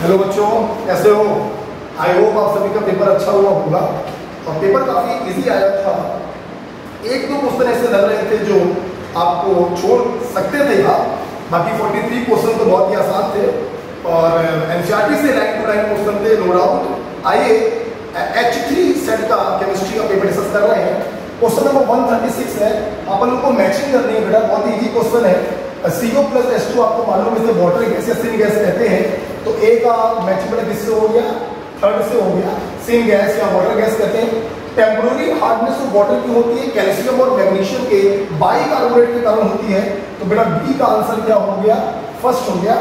Hello बच्चों, कैसे हो? आई होप आप सभी का पेपर अच्छा हुआ होगा और पेपर काफ़ी इजी आया था। एक दो क्वेश्चन ऐसे लग रहे थे जो आपको छोड़ सकते थे आप, बाकी 43 क्वेश्चन तो बहुत ही आसान थे और एनसीईआरटी से लाइन टू लाइन क्वेश्चन थे, नो डाउट। आइए H3 सेट का केमिस्ट्री का पेपर डिस्कस कर रहे हैं। क्वेश्चन नंबर 136 है, अपन लोग को मैचिंग करनी है बेटा, बहुत ही इजी क्वेश्चन है। CO प्लस H2 आपको मालूम है इसे वाटर गैस या सिन गैस कहते हैं, तो A का मैचिंग बेटा किससे हो गया? थर्ड से हो गया। सिन गैस या वाटर गैस कहते हैं। टेम्पररी हार्डनेस ऑफ वाटर की होती है कैल्शियम और मैग्नीशियम के बाइकार्बोनेट के कारण होती है, तो बेटा B का आंसर क्या हो गया? फर्स्ट हो गया।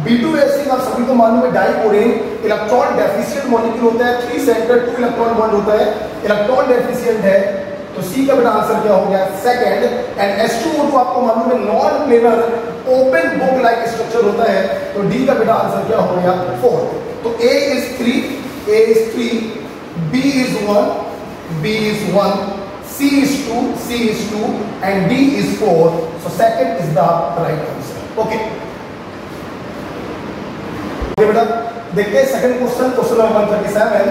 B2SN आप सभी को मालूम है डाइकोरेन इलेक्ट्रॉन डेफिशिएंट मॉलिक्यूल होता है, 3 सेंटर 2 इलेक्ट्रॉन बॉन्ड होता है, इलेक्ट्रॉन डेफिशिएंट है, तो सी का बेटा आंसर क्या हो गया? सेकंड। एंड H2O2 आपको मालूम है non planar open book like structure होता है, तो डी का बेटा आंसर क्या हो गया? 4। तो A is 3, B is 1, B is 1, C is 2 and D is 4. So second is the right answer. Okay. Okay बेटा, देखते हैं सेकंड क्वेश्चन, क्वेश्चन नंबर 137।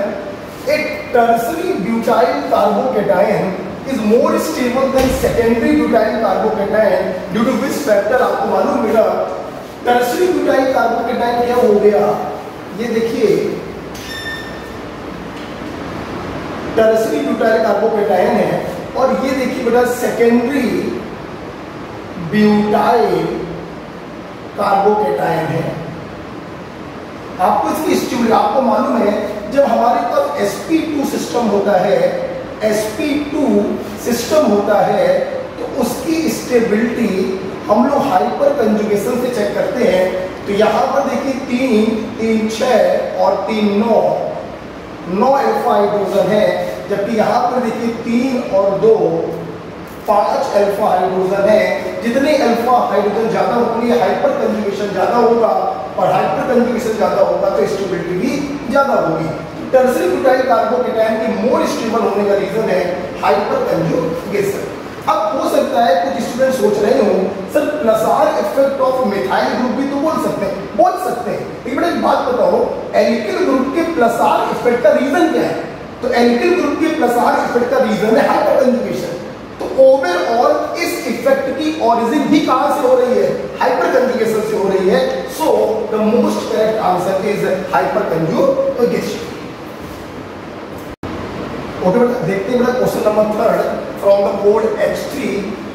एक tertiary butyl carbocation is more stable than secondary butyl carbocation due to which factor? आपको मालूम बेटा tertiary butyl carbocation क्या हो गया? ये देखिए टर्सरी ब्यूटाइल कार्बोकेटायन है और ये देखिए बेटा सेकेंडरी ब्यूटाइल कार्बोकेटायन है। आपको इसकी स्टेबिलिटी आपको मालूम है, जब हमारे पास sp2 सिस्टम होता है, sp2 सिस्टम होता है, तो उसकी स्टेबिलिटी हम लोग हाइपर कंजुगेशन से चेक करते हैं। तो यहाँ पर देखिए 3 6 और 3 9 अल्फा हाइड्रोजन है, जबकि यहाँ पर देखिए 3 और 2 5 अल्फा हाइड्रोजन है। जितने अल्फा हाइड्रोजन ज्यादा उतनी हाइपर कंजुगेशन ज्यादा होगा और हाइपर कंजुगेशन ज्यादा होगा तो स्टेबिलिटी भी ज्यादा होगी। टर्सरी ब्यूटाइल कार्बोकेटायन की मोर स्टेबल होने का रीजन है हाइपर कंजुगेशन। अब हो सकता है कुछ स्टूडेंट सोच रहे हो sir plus are effect of methyl group भी तो बोल सकते हैं। लेकिन बेटा एक बात बताओ, एल्किल ग्रुप के प्लस आर इफेक्ट का रीजन क्या है? तो एल्किल ग्रुप के प्लस आर इफेक्ट का रीजन है हाइपर कंजुगेशन। तो ओवरऑल इस इफेक्ट की ओरिजिन भी कहां से हो रही है? हाइपर कंजुगेशन से हो रही है। So the most correct answer is hyper conjugation. Okay बेटा, देखते हैं बेटा question number 3 from the code H3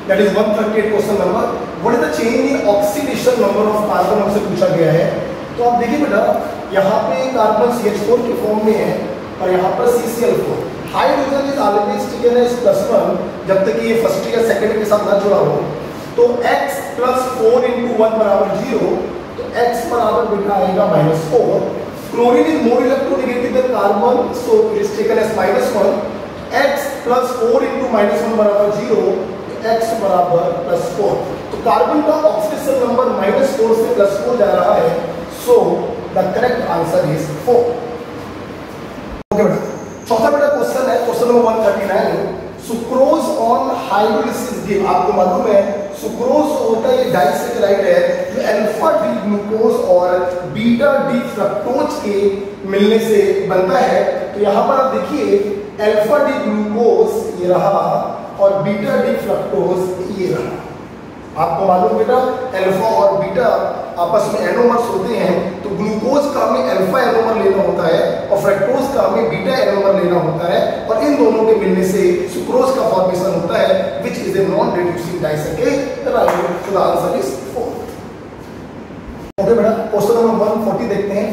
that is 138 question number. What is the change in oxidation number of carbon हमसे पूछा गया है। तो आप देखिए बेटा यहाँ पे कार्बन CH4 के फॉर्म में है और यहाँ पर CCl4। Hydrogen is always taken as +1 जब तक ये फर्स्ट या सेकंड के साथ ना जुड़ा हो। तो x + 4 × 1 = 0, तो x बराबर बेटा आएगा -4। Chlorine is more electronegative than carbon, so it is taken as -1। x + 4 × -1 = 0, x बराबर +4। तो कार्बन का ऑक्सीडेशन नंबर -4 से +4 जा रहा है, so the correct answer is 4। Okay बेटा, चौथा बेटा क्वेश्चन है, question number 139। Sucrose on hydrolysis give, आपको मालूम है सुक्रोज होता है डाइसैकेराइड है जो अल्फा डी ग्लूकोज और बीटा डी फ्रक्टोज के मिलने से बनता है। तो यहाँ पर आप देखिए अल्फा डी ग्लूकोज ये रहा और बीटा डी फ्रक्टोज ये रहा। आपको मालूम बेटा अल्फा और बीटा आपस में एनोमर्स होते हैं, तो ग्लूकोज का हमें अल्फा एनोमर लेना होता है और फ्रक्टोज का हमें बीटा एनोमर लेना होता है, और इन दोनों के मिलने से सुक्रोज का फॉर्मेशन होता है which is a non reducing disaccharide. So the answer is 4। Okay बेटा, क्वेश्चन नंबर 140 देखते हैं।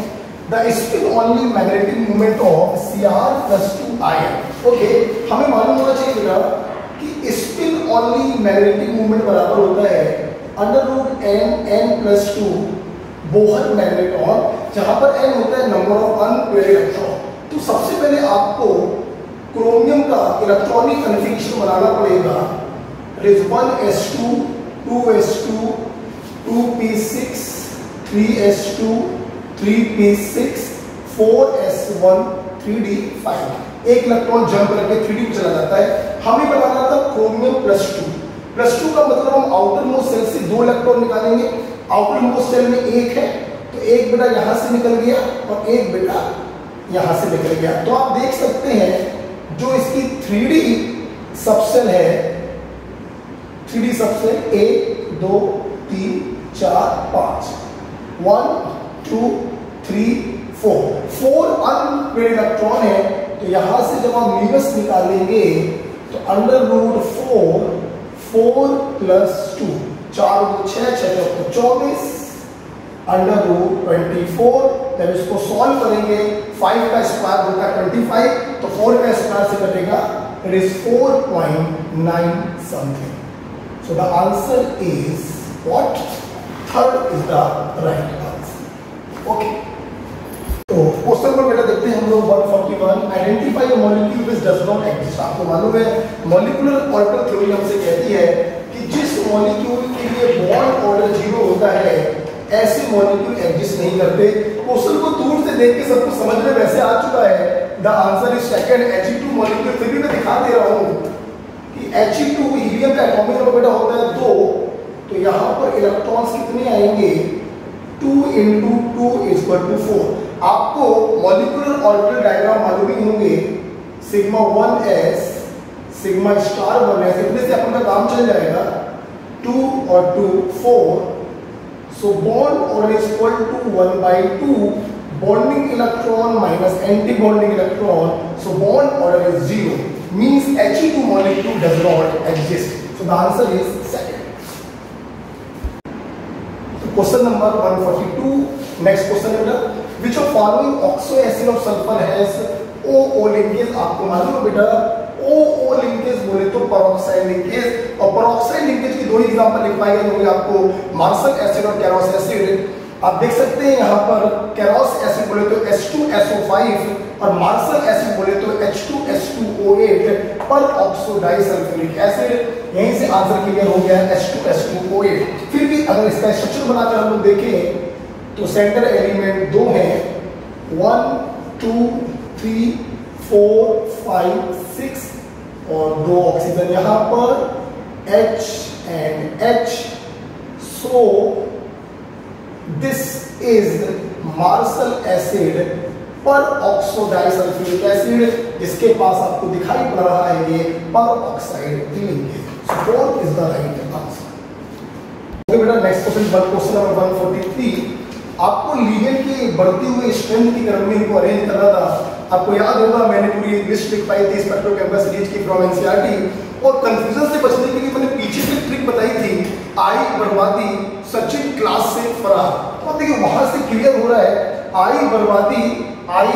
The spin only magnetic moment of Cr+2 ion. Okay, हमें मालूम होना चाहिए बेटा कि स्पिन ओनली मैग्नेटिक मूवमेंट बराबर होता है √n+2 बोहर मैग्नेट्रॉन, जहां पर n होता है नंबर ऑफ अनपेयर्ड इलेक्ट्रॉन। तो सबसे पहले आपको क्रोमियम का इलेक्ट्रॉनिक कन्फिगरेशन बनाना पड़ेगा। It is 1s2 2s2 2p6 3s2 3p6 4s1 3d5। एक इलेक्ट्रॉन जंप करके 3d में चला जाता है। हमें बनाना था क्रोमियम +2 का मतलब हम आउटर मोस्ट सेल से 2 इलेक्ट्रॉन निकालेंगे। आउटर मोस्ट सेल में 1 है तो एक बेटा यहाँ से निकल गया और एक बेटा यहाँ से निकल गया। तो आप देख सकते हैं जो इसकी 3D सबसेल है, 3D सबसेल 1 2 3 4 5, 1 2 3 4 अनपेयर्ड इलेक्ट्रॉन है। तो यहां से जब आप माइनस निकालेंगे तो √4 4 + 2 4 2 6 6 2 24 √24। जब इसको सॉल्व करेंगे 5 का स्क्वायर होता है 25, तो 4 का स्क्वायर से कटेगा, it is 4.9 something. So the answer is what? Third is the right answer. Okay, तो क्वेश्चन नंबर बेटा देखते हैं हम लोग 141। Identify a molecule which does not exist. आपको मालूम है मॉलिक्यूलर ऑर्डर थ्योरी हमसे कहती है कि जिस मॉलिक्यूल के लिए बॉन्ड ऑर्डर 0 होता है ऐसे मॉलिक्यूल एग्जिस्ट नहीं करते। क्वेश्चन को दूर से देख के सबको समझ में वैसे आ चुका है। The answer is second, He2 molecule. फिर भी मैं दिखा दे रहा हूं कि He2 हीलियम का एटॉमिक नंबर बेटा होता है 2, तो यहां पर इलेक्ट्रॉन्स कितने आएंगे? 2 × 2 = 4। आपको मॉलिक्यूलर ऑर्बिटल डायग्राम मालूम ही होंगे, σ1s σ*1s, इतने से अपन का काम चल जाएगा। 2 और 2 4, so bond order is equal to 1/2 bonding electron minus anti-bonding electron, so bond order is 0, means He2 molecule does not exist. So the answer is second. So question number 142. Next question है बेटा, which of following oxo acid of sulfur has OO linkage? आपको मालूम है बेटा OO linkage बोले तो peroxide linkage, और peroxide linkage की दो एग्जांपल लिख पाएंगे होंगे आपको, मार्शल एसिड और कैरोस एसिड। आप देख सकते हैं यहाँ पर कैरोस एसिड बोले तो H2SO5 और मार्शल एसिड बोले तो H2S2O8 पर ऑक्सो डाइसल्फ्यूरिक एसिड। यहीं से आंसर क्लियर हो गया H2S2O8। फिर भी अगर इसका स्ट्रक्चर बनाकर हम लोग देखें तो सेंटर एलिमेंट 2 हैं, 1 2 3 4 5 6 और 2 ऑक्सीजन यहाँ पर H and H। So this is Marshall acid पर ऑक्सो डाइसल्फ्यूरिक एसिड, जिसके पास आपको दिखाई पड़ रहा है ये पर oxide linkage. So 4 is the right answer. Okay बेटा, नेक्स्ट क्वेश्चन नंबर 143। आपको लीनियर की बढ़ती हुई स्ट्रेंथ की क्रम में इनको अरेंज करना था। आपको याद होगा मैंने पूरी लिस्ट लिख पाई थी स्पेक्ट्रोकेमिकल सीरीज की फ्रॉम एनसीईआरटी, और कंफ्यूजन से बचने के लिए मैंने पीछे से ट्रिक बताई थी, आई बर्बादी सचिन क्लास से फरार। तो आप देखिए वहां से क्लियर हो रहा है, आई बर्बादी, आई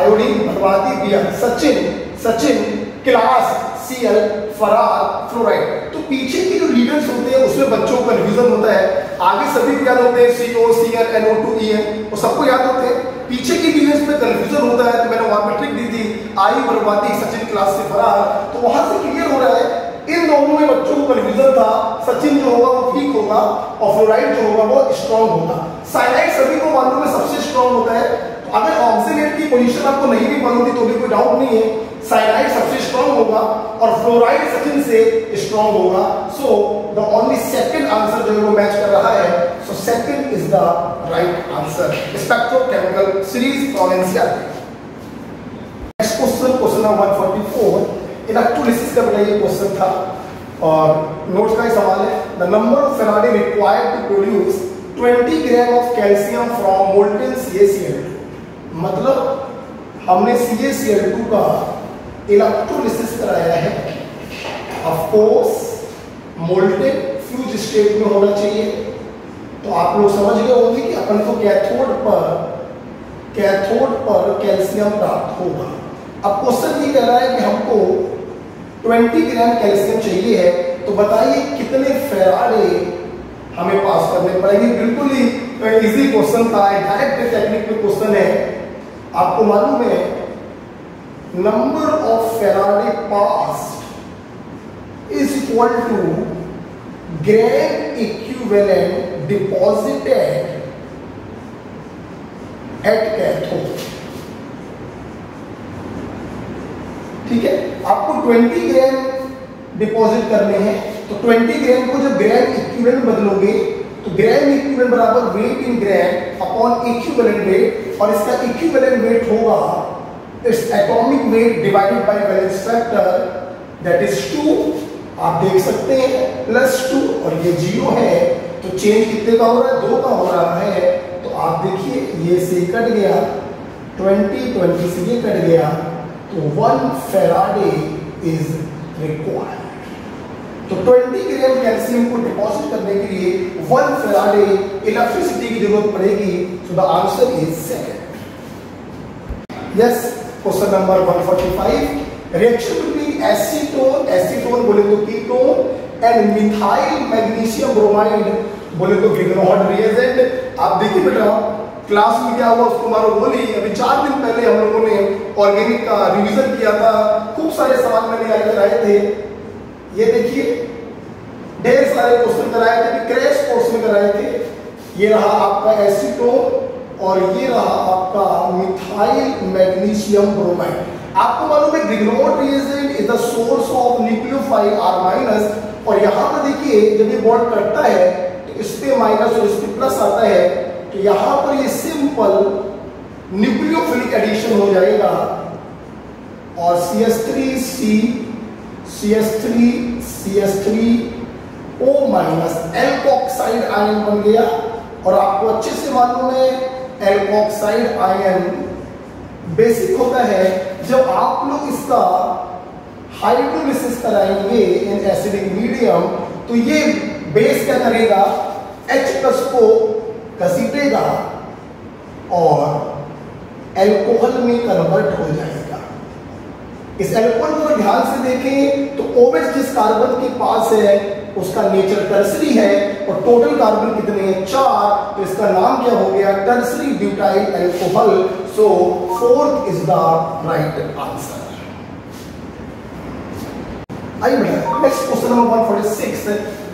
आयोडीन बर्बादी दिया, सचिन क्लास Cl फरार फ्लोराइड। तो पीछे के जो लीडर्स होते हैं उसमें बच्चों को कंफ्यूजन होता है, आगे सभी को याद होते हैं CO Cl NO2 En, वो सबको याद होते हैं, पीछे की लीडर्स में कंफ्यूजन होता है। तो मैंने वहां पर ट्रिक दी थी, आई बर्बादी सचिन क्लास से फरार। तो वहां से क्लियर हो रहा है इन दोनों में बच्चों को कंफ्यूजन था, सचिन जो होगा वो वीक होगा और फ्लोराइड जो होगा वो स्ट्रॉन्ग होगा। साइनाइड सभी को मालूम है सबसे स्ट्रॉन्ग होता है, तो अगर ऑक्सीडेट की पोजीशन आपको नहीं भी मालूम थी तो भी कोई डाउट नहीं है, साइनाइड सबसे स्ट्रॉन्ग होगा और फ्लोराइड सचिन से स्ट्रॉन्ग होगा। So the only second answer जो है वो मैच कर रहा है। So second is the right answer, spectrochemical series from NCERT. Next question number 144। Electrolysis का बेटा ये क्वेश्चन था और नोट्स का ही सवाल है। The number of Faraday required to produce 20 gram of calcium from molten CaCl2। मतलब हमने CaCl2 का इलेक्ट्रोलिसिस कराया है। Of course molten fuse state में होना चाहिए। तो आप लोग समझ गए होंगे कि अपन को कैथोड पर कैल्शियम प्राप्त होगा। अब क्वेश्चन ये कह रहा है कि हमको 20 ग्राम कैल्शियम चाहिए है, तो बताइए कितने फैराडे हमें पास करने पड़ेंगे। बिल्कुल ही इजी क्वेश्चन था, डायरेक्ट टेक्निक में क्वेश्चन है। आपको मालूम है number of Faraday pass is equal to gram equivalent deposited at cathode. ठीक है, आपको 20 ग्राम डिपॉजिट करने हैं, तो 20 ग्राम को जब ग्राम इक्विवेलेंट बदलोगे तो ग्राम इक्विवेलेंट बराबर वेट इन ग्राम अपॉन इक्विवेलेंट वेट, और इसका इक्विवेलेंट वेट होगा its atomic weight divided by valence factor, that is 2। आप देख सकते हैं +2 और ये 0 है, तो चेंज कितने का हो रहा है? 2 का हो रहा है। तो आप देखिए ये से कट गया, 20 से ये कट गया, तो 1 फैराडे इज रिक्वायर्ड। तो 20 ग्राम कैल्शियम को डिपॉजिट करने के लिए 1 फैराडे इलेक्ट्रिसिटी की जरूरत पड़ेगी। So the answer is second. Yes, question number 145, reaction between acetone बोले तो ketone and methyl magnesium bromide बोले तो ग्रिगनॉड रिएजेंट। आप देखिए बेटा क्लास में क्या हुआ उसको मारो बोली। अभी 4 दिन पहले हम लोगों ने ऑर्गेनिक का रिवीजन किया था, खूब सारे सवाल मैंने यहाँ कराए थे। ये देखिए ढेर सारे क्वेश्चन कराए थे, क्रैश कोर्स में कराए थे। ये रहा आपका एसीटोन और ये रहा आपका मिथाइल मैग्नीशियम ब्रोमाइड। आपको मालूम है Grignard reagent is the source of nucleophile R-, और यहाँ पर देखिए जब ये बॉन्ड करता है तो इस पे माइनस और इस पे प्लस आता है, तो यहाँ पर ये सिंपल न्यूक्लियोफिलिक एडिशन हो जाएगा और CH3CH3O- एल्कोक्साइड आयन बन गया। और आपको अच्छे से मालूम है एल्कोक्साइड आयन बेसिक होता है। जब आप लोग इसका हाइड्रोलिसिस कराएंगे इन एसिडिक मीडियम, तो ये बेस क्या करेगा? H+ को घसीटेगा और एल्कोहल में कन्वर्ट हो जाएगा। इस एल्कोहल को ध्यान से देखें तो OH जिस कार्बन के पास है उसका नेचर टर्सरी है और टोटल कार्बन कितने हैं? 4। तो इसका नाम क्या हो गया? Tertiary butyl alcohol. So 4th is the right answer. आइए बेटा next question number 146,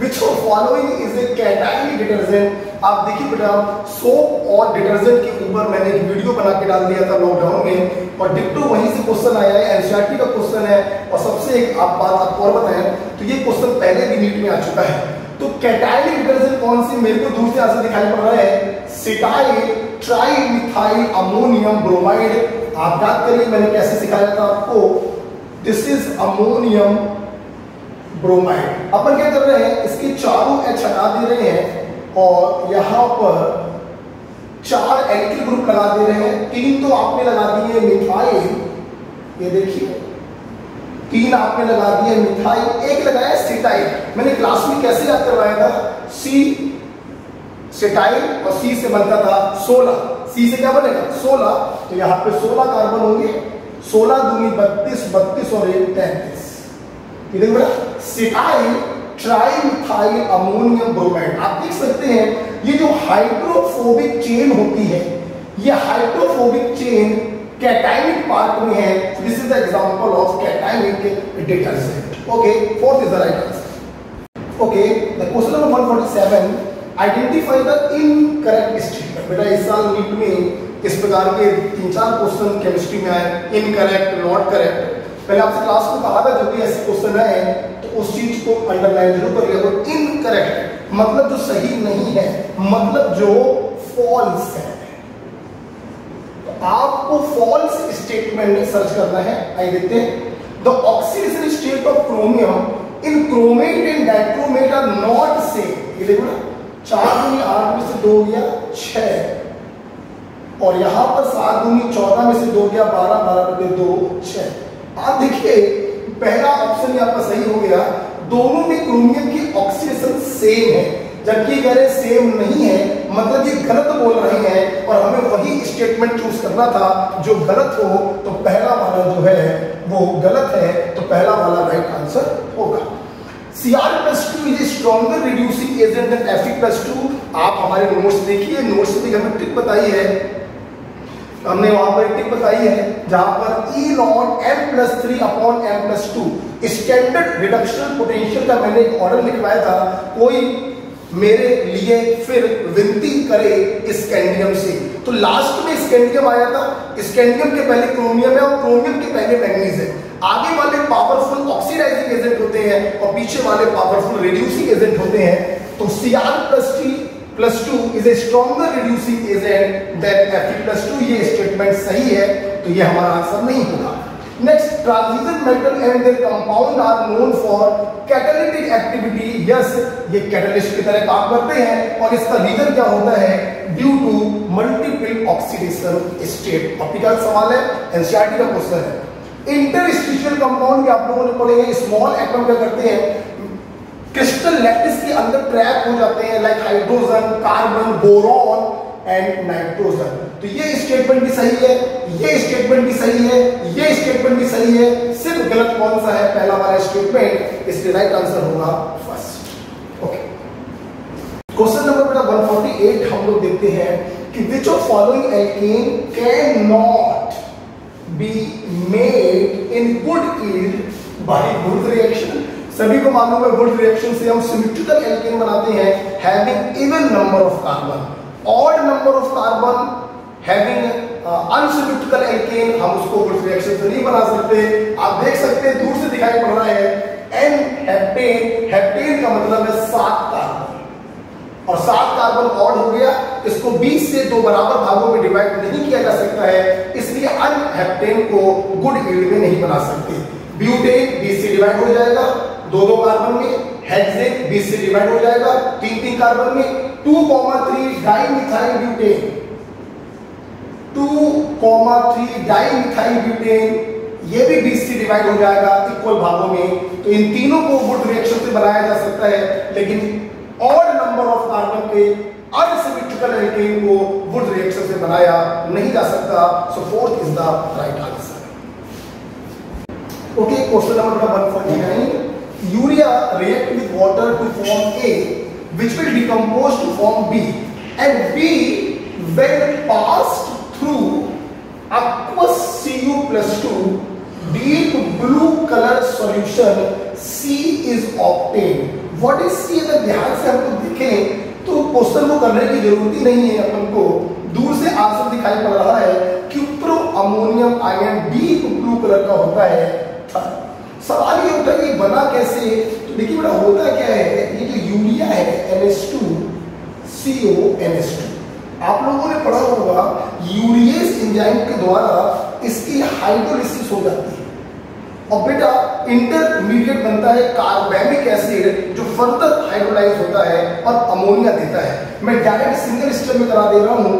which of following is a cation detergent. आप देखिए बेटा सोप और डिटर्जेंट के ऊपर मैंने एक वीडियो बना के डाल दिया था लॉकडाउन में, और डिट्टो वहीं से क्वेश्चन आया है, एनसीईआरटी का क्वेश्चन है। और सबसे एक आप बात आपको और बताएं तो ये क्वेश्चन पहले भी नीट में आ चुका है। तो कैटायनिक डिटर्जेंट कौन सी? मेरे को दूर से आंसर दिखाई पड़ रहा है सिटाइल ट्राइमिथाइल अमोनियम ब्रोमाइड। आप याद करिए मैंने कैसे सिखाया था आपको, दिस इज अमोनियम ब्रोमाइड। अपन क्या कर रहे हैं, इसके चारों H हटा दे रहे हैं और यहां पर 4 एल्किल ग्रुप लगा दे रहे हैं। 3 तो आपने लगा दिए मिथाइल, ये देखिए 3 आपने लगा दिए मिथाइल, 1 लगाया सिटाइल। मैंने क्लास में कैसे याद करवाया था? C सिटाइल और C से बनता था 16। C से क्या बनेगा? 16। तो यहाँ पे 16 कार्बन होंगे, 16 दूनी 32, 32 और 1 33। Cetyl trimethyl ammonium bromide. आप देख सकते हैं ये जो हाइड्रोफोबिक चेन होती है, ये हाइड्रोफोबिक चेन कैटायनिक पार्ट में है। This is the example of cationic detergent. Okay, 4th is the right answer. Okay, the question number 147, identify the incorrect statement. बेटा इस साल नीट में इस प्रकार के 3-4 क्वेश्चन केमिस्ट्री में आए, इनकरेक्ट, नॉट करेक्ट। पहले आपसे क्लास में कहा था जब भी ऐसे क्वेश्चन आए तो उस चीज को अंडरलाइन जरूर करिए। तो इनकरेक्ट मतलब जो सही नहीं है, मतलब जो फॉल्स है। तो आपको फॉल्स स्टेटमेंट सर्च करना है। आइए देखते हैं। The oxidation state of chromium in chromate and dichromate are not same. ये देखो ना, 4 दूनी 8 में से 2 गया 6, और यहां पर 7 दूनी 14 में से 2 गया 12, 12 में 2 6। आप देखिए पहला ऑप्शन आपका सही हो गया, दोनों में क्रोमियम की ऑक्सीडेशन सेम है, जबकि कह रहे सेम नहीं है, मतलब ये गलत बोल रहे हैं और हमें वही स्टेटमेंट चूज करना था जो गलत हो। तो पहला वाला जो है वो गलत है, तो पहला वाला राइट आंसर होगा। Cr+2 is stronger reducing agent than Fe+2। आप हमारे नोट्स देखिए, नोट्स में हमें ट्रिक बताई है, हमने वहां पर टिक बताई है जहां पर E0n+3/m+2 स्टैंडर्ड रिडक्शन पोटेंशियल का मैंने एक ऑर्डर लिखवाया था। कोई मेरे लिए फिर विनती करे स्कैंडियम से, तो लास्ट में स्कैंडियम आया था। स्कैंडियम के पहले क्रोमियम है और क्रोमियम के पहले मैग्नीज है। आगे वाले पावरफुल ऑक्सीडाइजिंग एजेंट होते हैं और पीछे वाले पावरफुल रिड्यूसिंग एजेंट होते हैं। तो Cr+3 +2 is a stronger reducing agent than Fe+2, ये स्टेटमेंट सही है, तो ये हमारा आंसर नहीं होगा। Next, transition metal and their compound are known for catalytic activity. Yes, ये कैटलिस्ट की तरह काम करते हैं और इसका रीजन क्या होता है? Due to multiple oxidation state. Topic का सवाल है, एनसीईआरटी का क्वेश्चन है। इंटरस्टिशियल कंपाउंड भी आप लोगों ने पढ़े हैं। स्मॉल एटम क्या करते हैं? क्रिस्टल लैटिस के अंदर ट्रैप हो जाते हैं, like hydrogen, carbon, boron and nitrogen. तो ये स्टेटमेंट भी सही है, ये स्टेटमेंट भी सही है, ये स्टेटमेंट भी सही है। सिर्फ गलत कौन सा है? पहला वाला स्टेटमेंट। इसलिए राइट आंसर होगा फर्स्ट। ओके, क्वेश्चन नंबर बेटा 148 हम लोग देखते हैं कि which of following alkene can not be made in good yield by वुड रिएक्शन। सभी को मालूम है वुड रिएक्शन से हम सिमेट्रिकल एल्केन बनाते हैं having even number of carbon. Odd number of carbon having unsymmetrical alkene हम उसको वुड रिएक्शन से नहीं बना सकते। आप देख सकते हैं दूर से दिखाई पड़ रहा है एन हेप्टेन। हेप्टेन का मतलब है 7 कार्बन और 7 कार्बन ऑड हो गया। इसको 20 से 2 बराबर भागों में डिवाइड नहीं किया जा सकता है, इसलिए अनहेप्टेन को गुड यील्ड में नहीं बना सकते। ब्यूटेन 20 से डिवाइड हो जाएगा 2-2 कार्बन में। हेक्सेन 20 से डिवाइड हो जाएगा 3-3 कार्बन में। 2,3 डाइमिथाइल ब्यूटेन, 2,3 डाइमिथाइल ब्यूटेन, ये भी 20 से डिवाइड हो जाएगा इक्वल भागों में। तो इन तीनों को वुड रिएक्शन से बनाया जा सकता है, लेकिन ऑड नंबर ऑफ कार्बन के अनसिमेट्रिकल एल्केन को वुड रिएक्शन से बनाया नहीं जा सकता। So fourth is the right answer. Okay, question number 149, urea react with water to form A which will decompose to form B, and B when passed through aqueous Cu+2 deep blue color solution C is obtained. What is C? अगर ध्यान से हम लोग देखें तो question को करने की जरूरत ही नहीं है, अपन को दूर से आंसर दिखाई पड़ रहा है। Cupro ammonium ion deep blue colour का होता है। सवाल ये होता है कि बना कैसे? तो देखिए बेटा, होता क्या है, ये जो यूरिया है NH2CO NH2, आप लोगों ने पढ़ा होगा यूरियस एंजाइम के द्वारा इसकी हाइड्रोलिसिस हो जाती है और बेटा इंटरमीडिएट बनता है कार्बैमिक एसिड जो फर्दर हाइड्रोलाइज होता है और अमोनिया देता है। मैं डायरेक्ट सिंगल स्टेप में करा दे रहा हूं।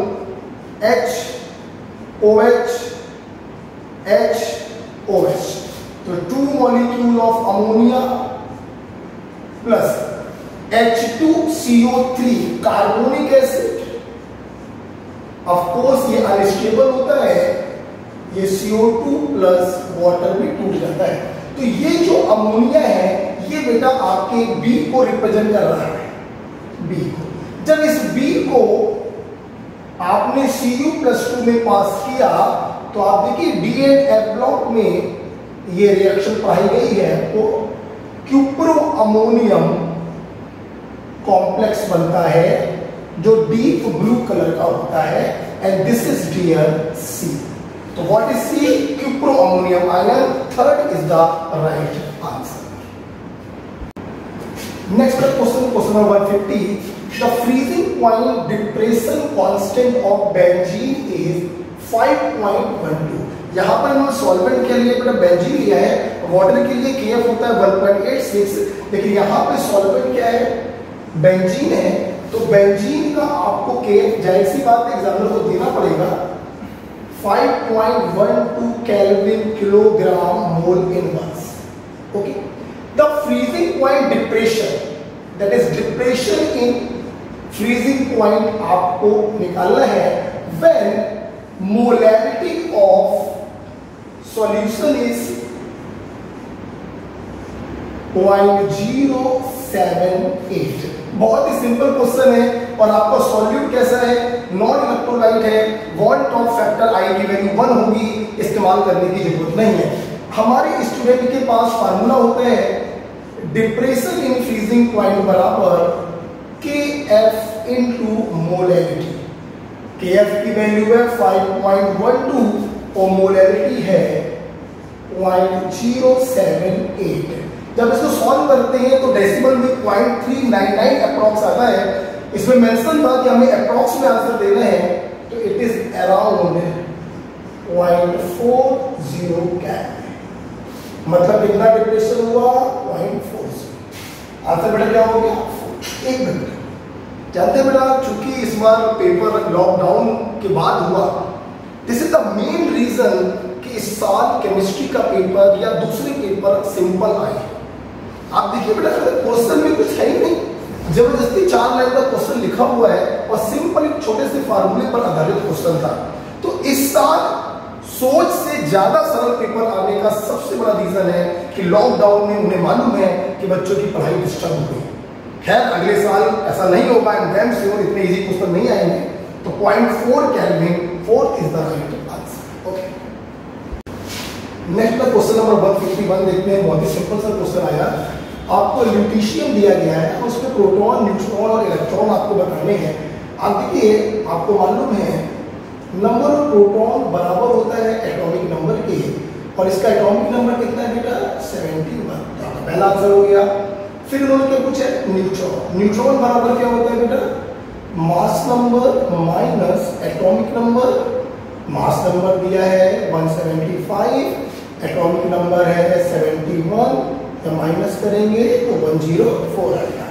HOH HOH, तो 2 molecule of ammonia plus H2CO3 carbonic acid. Of course ये अनस्टेबल होता है, ये CO2 प्लस वाटर में टूट जाता है। तो ये जो अमोनिया है ये बेटा आपके B को रिप्रेजेंट कर रहा है, B को। जब इस B को आपने Cu+2 में पास किया तो आप देखिए D एंड F ब्लॉक में ये रिएक्शन पढ़ाई गई है, तो क्यूप्रो अमोनियम कॉम्प्लेक्स बनता है जो डीप ब्लू कलर का होता है, and this is dear C। तो what is C? Cupro ammonium ion. Third is the right answer. Next question number 150, the freezing point depression constant of benzene is 5.12। यहां पर हमने सॉल्वेंट के लिए बेटा बेंजीन लिया है, वाटर के लिए KF होता है 1.86, लेकिन यहां पे सॉल्वेंट क्या है? बेंजीन है। तो बेंजीन का आपको KF जाहिर सी बात है एग्जामिनर को देना पड़ेगा 5.12 kelvin kilogram mole inverse. Okay, the freezing point depression, that is depression in freezing point आपको निकालना है when molarity of solution is 0.078। बहुत ही सिंपल क्वेश्चन है और आपका सॉल्यूट कैसा है? नॉन इलेक्ट्रोलाइट है, वॉन टॉप फैक्टर आई की वैल्यू 1 होगी, इस्तेमाल करने की जरूरत नहीं है। हमारे स्टूडेंट के पास फार्मूला होता है डिप्रेशन इन फ्रीजिंग पॉइंट बराबर KF इनटू मोलैरिटी। KF की वैल्यू है 5.12 और मोलैरिटी है 0.078। जब इसको सॉल्व करते हैं तो डेसिमल में 0.399 अप्रॉक्स आता है, इसमें मेंशन था कि हमें अप्रॉक्स में आंसर देना है, तो इट इज अराउंड 0.40 कैलोरी। मतलब कितना डिप्रेशन हुआ? 0.40। आंसर बेटा क्या हो गया? 1 मिनट। जानते बेटा, चूंकि इस बार पेपर लॉकडाउन के बाद हुआ, this is the main reason कि इस साल केमिस्ट्री का पेपर या दूसरे पेपर सिंपल आए। आप देखिए बेटा, क्वेश्चन में कुछ है ही नहीं, जबरदस्ती 4 लाइन का क्वेश्चन लिखा हुआ है और सिंपल एक छोटे से फार्मूले पर आधारित क्वेश्चन था। तो इस साल सोच से ज्यादा सरल पेपर आने का सबसे बड़ा रीजन है कि लॉकडाउन में उन्हें मालूम है कि बच्चों की पढ़ाई डिस्टर्ब हो गई। खैर अगले साल ऐसा नहीं होगा, एग्जाम से इतने इजी क्वेश्चन नहीं आएंगे। तो 0.4 kelvin, 4 is the right answer. Okay, next question number 151 देखते हैं। बहुत ही सिंपल सा क्वेश्चन आया। आपको ल्यूटीशियम दिया गया है, उसमें प्रोटॉन, न्यूट्रॉन और इलेक्ट्रॉन आपको बताने हैं। आप देखिए, आपको मालूम है नंबर ऑफ प्रोटॉन बराबर होता है एटॉमिक नंबर के, और इसका एटॉमिक नंबर कितना है बेटा? 71। तो पहला आंसर हो गया। फिर उन्होंने क्या पूछा? न्यूट्रॉन। न्यूट्रॉन बराबर क्या होता है बेटा? Mass number minus atomic number. Mass number दिया है 175, एटॉमिक नंबर है 71, तो माइनस करेंगे तो 104 आएगा।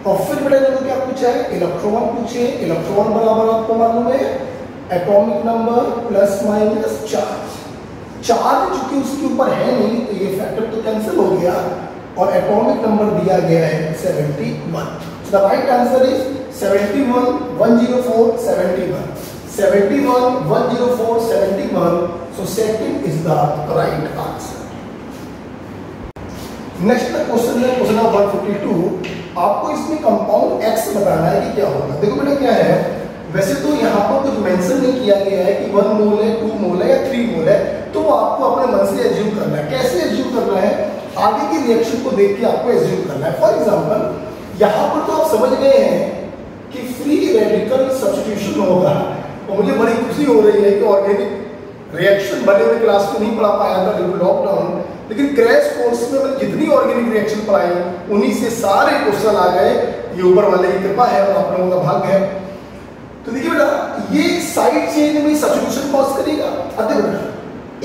और फिर बेटा इन्होंने क्या पूछा है? इलेक्ट्रॉन पूछे। इलेक्ट्रॉन बराबर आपको मालूम है atomic number plus minus charge. Charge चूंकि उसके ऊपर है नहीं, तो ये फैक्टर तो कैंसिल हो गया, और एटॉमिक नंबर दिया गया है 71। The right answer is 71, 104, 71, 71, 104, 71। So second is the right answer. Next question है क्वेश्चन नंबर 152। आपको इसमें कंपाउंड एक्स बताना है कि क्या होगा। देखो बेटा क्या है, वैसे तो यहाँ पर कुछ मेंशन नहीं किया गया है कि 1 मोल है, 2 मोल है या 3 मोल है, तो वो आपको अपने मन से एज्यूम करना है। कैसे एज्यूम करना है? आगे की रिएक्शन को देख के आपको एज्यूम करना है। फॉर एग्जांपल यहाँ पर तो आप समझ गए हैं कि फ्री रेडिकल सब्स्टिट्यूशन होगा, और मुझे बड़ी खुशी हो रही है कि ऑर्गेनिक रिएक्शन भले में क्लास में नहीं पढ़ा पाया था ड्यू टू लॉकडाउन, लेकिन क्रैश कोर्स में मैंने जितनी ऑर्गेनिक रिएक्शन पढ़ाई उन्हीं से सारे क्वेश्चन आ गए। ये ऊपर वाले की कृपा है और आप लोगों का भाग्य है। तो देखिए बेटा, ये साइड चेन में सब्स्टिट्यूशन कॉज करेगा। अरे बेटा,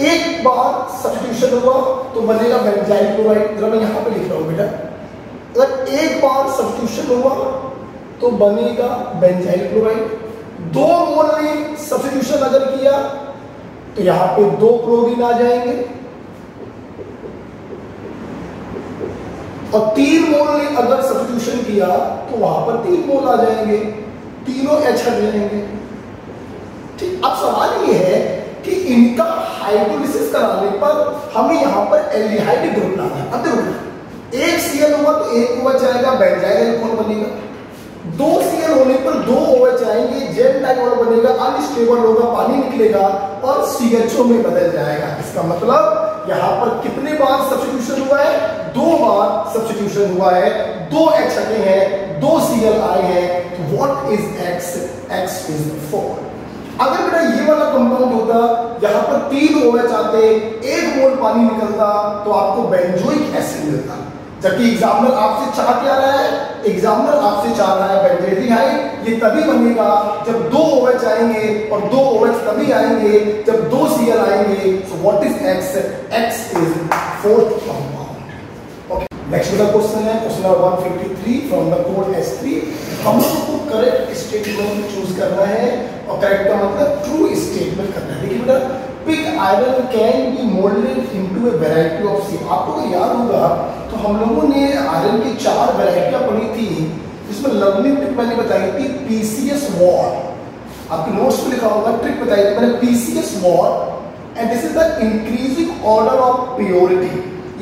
एक बार सब्स्टिट्यूशन हुआ तो बनेगा बेंजाइल क्लोराइड। जरा मैं यहाँ पे लिख रहा हूँ बेटा, अगर एक बार सब्स्टिट्यूशन हुआ तो बनेगा बेंजाइल क्लोराइड। 2 मोल ने सब्स्टिट्यूशन अगर किया तो यहाँ पे 2 क्लोरीन आ जाएंगे, और 3 मोल ने अगर सब्स्टिट्यूशन किया तो वहां पर 3 मोल आ जाएंगे, तीनों H हट जाएंगे। ठीक, अब सवाल ये है कि इनका हाइड्रोलिसिस कराने पर हमें यहाँ पर एल्डिहाइड ग्रुप लाना है। अब देखो, एक Cl हुआ तो एक OH आएगा, बेंजाइल अल्कोहल बनेगा। 2 Cl होने पर 2 OH आएंगे, जेल डाइऑल बनेगा, अनस्टेबल होगा, पानी निकलेगा और CHO में बदल जाएगा। इसका मतलब यहाँ पर कितने बार सब्स्टिट्यूशन हुआ है? 2 बार सब्स्टिट्यूशन हुआ है, 2 H हटे हैं, 2 Cl आए हैं। तो what is X? X is 4। अगर बेटा ये वाला कंपाउंड होता, यहाँ पर 3 OH आते, 1 मोल पानी निकलता, तो आपको बेंजोइक एसिड मिलता। जबकि एग्जामिनर आपसे चाह क्या रहा है? एग्जामिनर आपसे चाह रहा है बेंजोइक। ये तभी बनेगा जब 2 OH आएंगे, और 2 OH तभी आएंगे जब 2 Cl आएंगे। So what is X? X is 4th compound. Next वाला क्वेश्चन है question number 153 from the code S3। हम लोगों को करेक्ट स्टेटमेंट चूज करना है, और करेक्ट का मतलब ट्रू स्टेटमेंट करना है। देखिए बेटा, pig iron can be moulded into A variety of shape. आपको अगर याद होगा तो हम लोगों ने आयरन की 4 वैरायटियां पढ़ी थी, जिसमें लर्निंग ट्रिक मैंने बताई थी PCS वॉर। आपके नोट्स में लिखा होगा, ट्रिक बताई थी मैंने PCS war, and this is the increasing order of purity.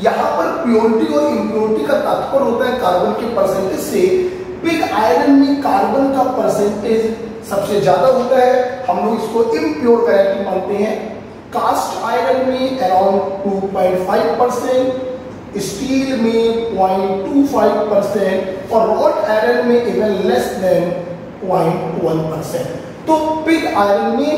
यहाँ पर प्योरिटी और इम्प्योरिटी का तात्पर्य होता है कार्बन के परसेंटेज से। पिग आयरन में कार्बन का परसेंटेज सबसे ज्यादा होता है, हम लोग इसको इम्प्योर वैरायटी मानते हैं। कास्ट आयरन में अराउंड 2.5%, स्टील में 0.25% और रॉड आयरन में इवन लेस देन 0.1%। तो पिग आयरन में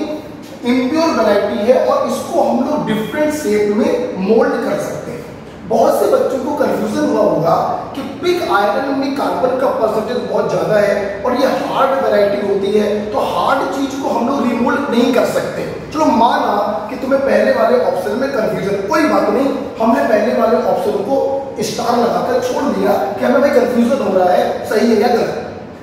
इम्प्योर वैरायटी है, और इसको हम लोग डिफरेंट शेप में मोल्ड कर सकते हैं। बहुत से बच्चों को कंफ्यूजन हुआ होगा कि पिग आयरन में कार्बन का परसेंटेज बहुत ज्यादा है और ये हार्ड वैरायटी होती है, तो हार्ड चीज को हम लोग रिमोल्ड नहीं कर सकते। चलो माना कि तुम्हें पहले वाले ऑप्शन में कंफ्यूजन, कोई बात नहीं, हमने पहले वाले ऑप्शन को स्टार लगाकर छोड़ दिया कि हमें भाई कंफ्यूजन हो रहा है सही है या गलत।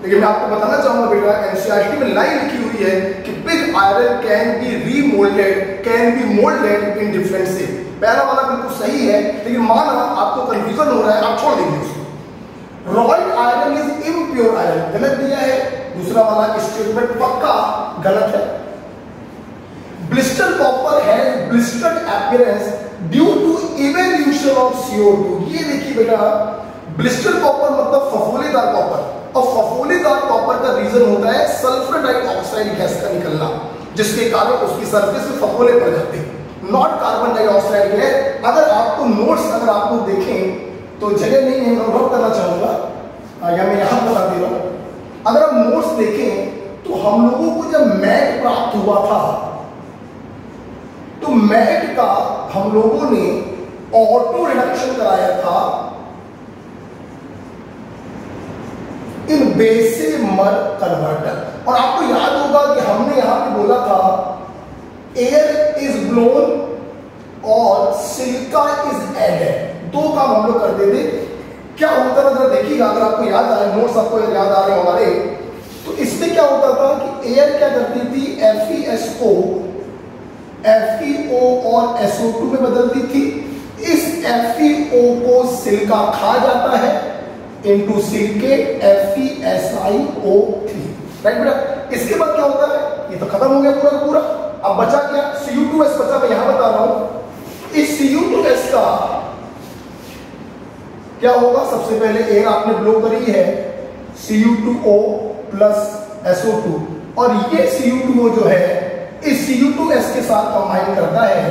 लेकिन मैं आपको बताना चाहूंगा बेटा, एनसीईआरटी में लाइन लिखी हुई है कि pig iron can be remoulded, can be moulded in different shape. पहला वाला बिल्कुल सही है, लेकिन माना आपको कंफ्यूजन हो रहा है, आप छोड़ देंगे उसको। Wrought iron is impure iron, गलत दिया है। दूसरा वाला स्टेटमेंट पक्का गलत है। Blister copper has blistered appearance due to evolution of CO2। ये देखिए बेटा, ब्लिस्टर कॉपर मतलब फफोलेदार कॉपर, और फफोलेदार कॉपर का रीजन होता है सल्फर डाइऑक्साइड गैस का निकलना, जिसके कारण उसकी सरफेस में फफोले पड़ जाते हैं, नॉट कार्बन डाइऑक्साइड गैस। अगर आपको नोट्स अगर आप लोग देखें तो जगह नहीं है, मैं नोट करना चाहूंगा या मैं यहां बता दे रहा हूं। अगर आप नोट्स देखें तो हम लोगों को जब मैट प्राप्त हुआ था तो मैट का हम लोगों ने ऑटो रिडक्शन कराया था इन बेसेमर कन्वर्टर, और आपको याद होगा कि हमने यहां पे बोला था एयर इज ब्लोन और सिलिका इज एडेड। दो काम हम लोग करते थे। क्या होता था जरा देखिएगा, अगर आपको याद आ रहे, नोट्स आपको याद आ रहे हमारे, तो इसमें क्या होता था कि एयर क्या करती थी, FeO और SO2 में बदलती थी। इस FeO को सिलिका खा जाता है, इनटू सिलिकेट FeSiO3, राइट बेटा। इसके बाद क्या होता है, ये तो खत्म हो गया पूरा का पूरा। अब बचा क्या, Cu2S बचा, मैं यहां बता रहा हूं। इस Cu2S का क्या होगा, सबसे पहले एयर आपने ब्लो करी है Cu2O प्लस SO2, और ये Cu2O जो है इस Cu2S के साथ कंबाइन करता है,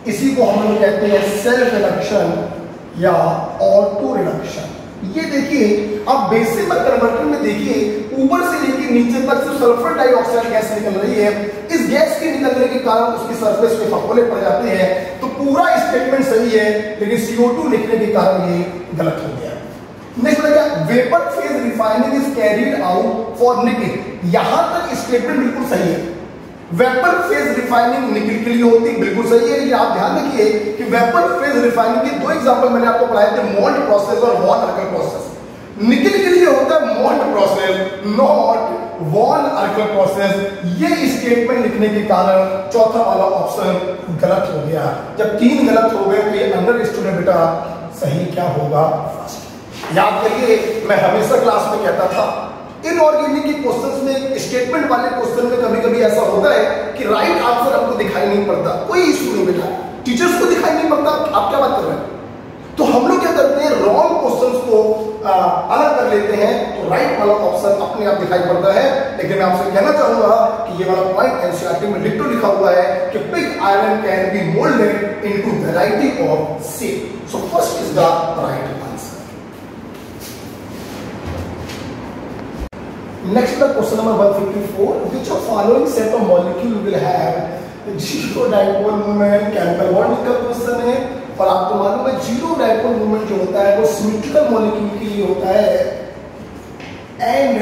इसी को हम लोग कहते हैं सेल्फ रिडक्शन या ऑटो रिडक्शन। ये देखिए आप बेसेमर कन्वर्टर में देखिए, ऊपर से लेकर नीचे तक सिर्फ सल्फर डाइऑक्साइड गैस निकल रही है। इस गैस के निकलने के कारण उसकी सरफेस पे फफोले पड़ जाते हैं। तो पूरा स्टेटमेंट सही है, लेकिन CO2 लिखने के कारण ये गलत हो गया। नेक्स्ट क्या, vapour phase refining is carried out for निकल। यहां तक स्टेटमेंट बिल्कुल सही है। वेपर फेज रिफाइनिंग निकल के लिए होती, बिल्कुल सही है, लेकिन आप ध्यान रखिए कि वेपर फेज रिफाइनिंग के दो एग्जांपल मैंने आपको पढ़ाए थे, मोल्ट प्रोसेस और वॉन अर्कल प्रोसेस। निकल के लिए होता है Mond process, not van Arkel process. ये स्टेटमेंट लिखने के कारण चौथा वाला ऑप्शन गलत हो गया। जब तीन गलत हो गए तो ये अंडरस्टूड है बेटा, सही क्या होगा, फर्स्ट। याद करिए, मैं हमेशा क्लास में कहता था इनऑर्गेनिक के क्वेश्चंस में, स्टेटमेंट वाले क्वेश्चन में कभी कभी ऐसा होता है कि राइट आंसर आपको दिखाई नहीं पड़ता। कोई इशू नहीं बेटा, टीचर्स को दिखाई नहीं पड़ता, आप क्या बात कर रहे हैं। तो हम लोग क्या करते हैं, रॉन्ग क्वेश्चंस को अलग कर लेते हैं, तो राइट वाला ऑप्शन अपने आप दिखाई पड़ता है। लेकिन मैं आपसे कहना चाहूंगा कि ये वाला पॉइंट एनसीईआरटी में लिखा हुआ है कि pig iron can be moulded into variety of shape. So first is the right answer. Next the question number 154, which of following set of molecule will have zero dipole moment? Chemical bond का question है, और आपको मालूम है zero dipole moment जो होता है वो सिमेट्रिकल मॉलिक्यूल के लिए होता है, एंड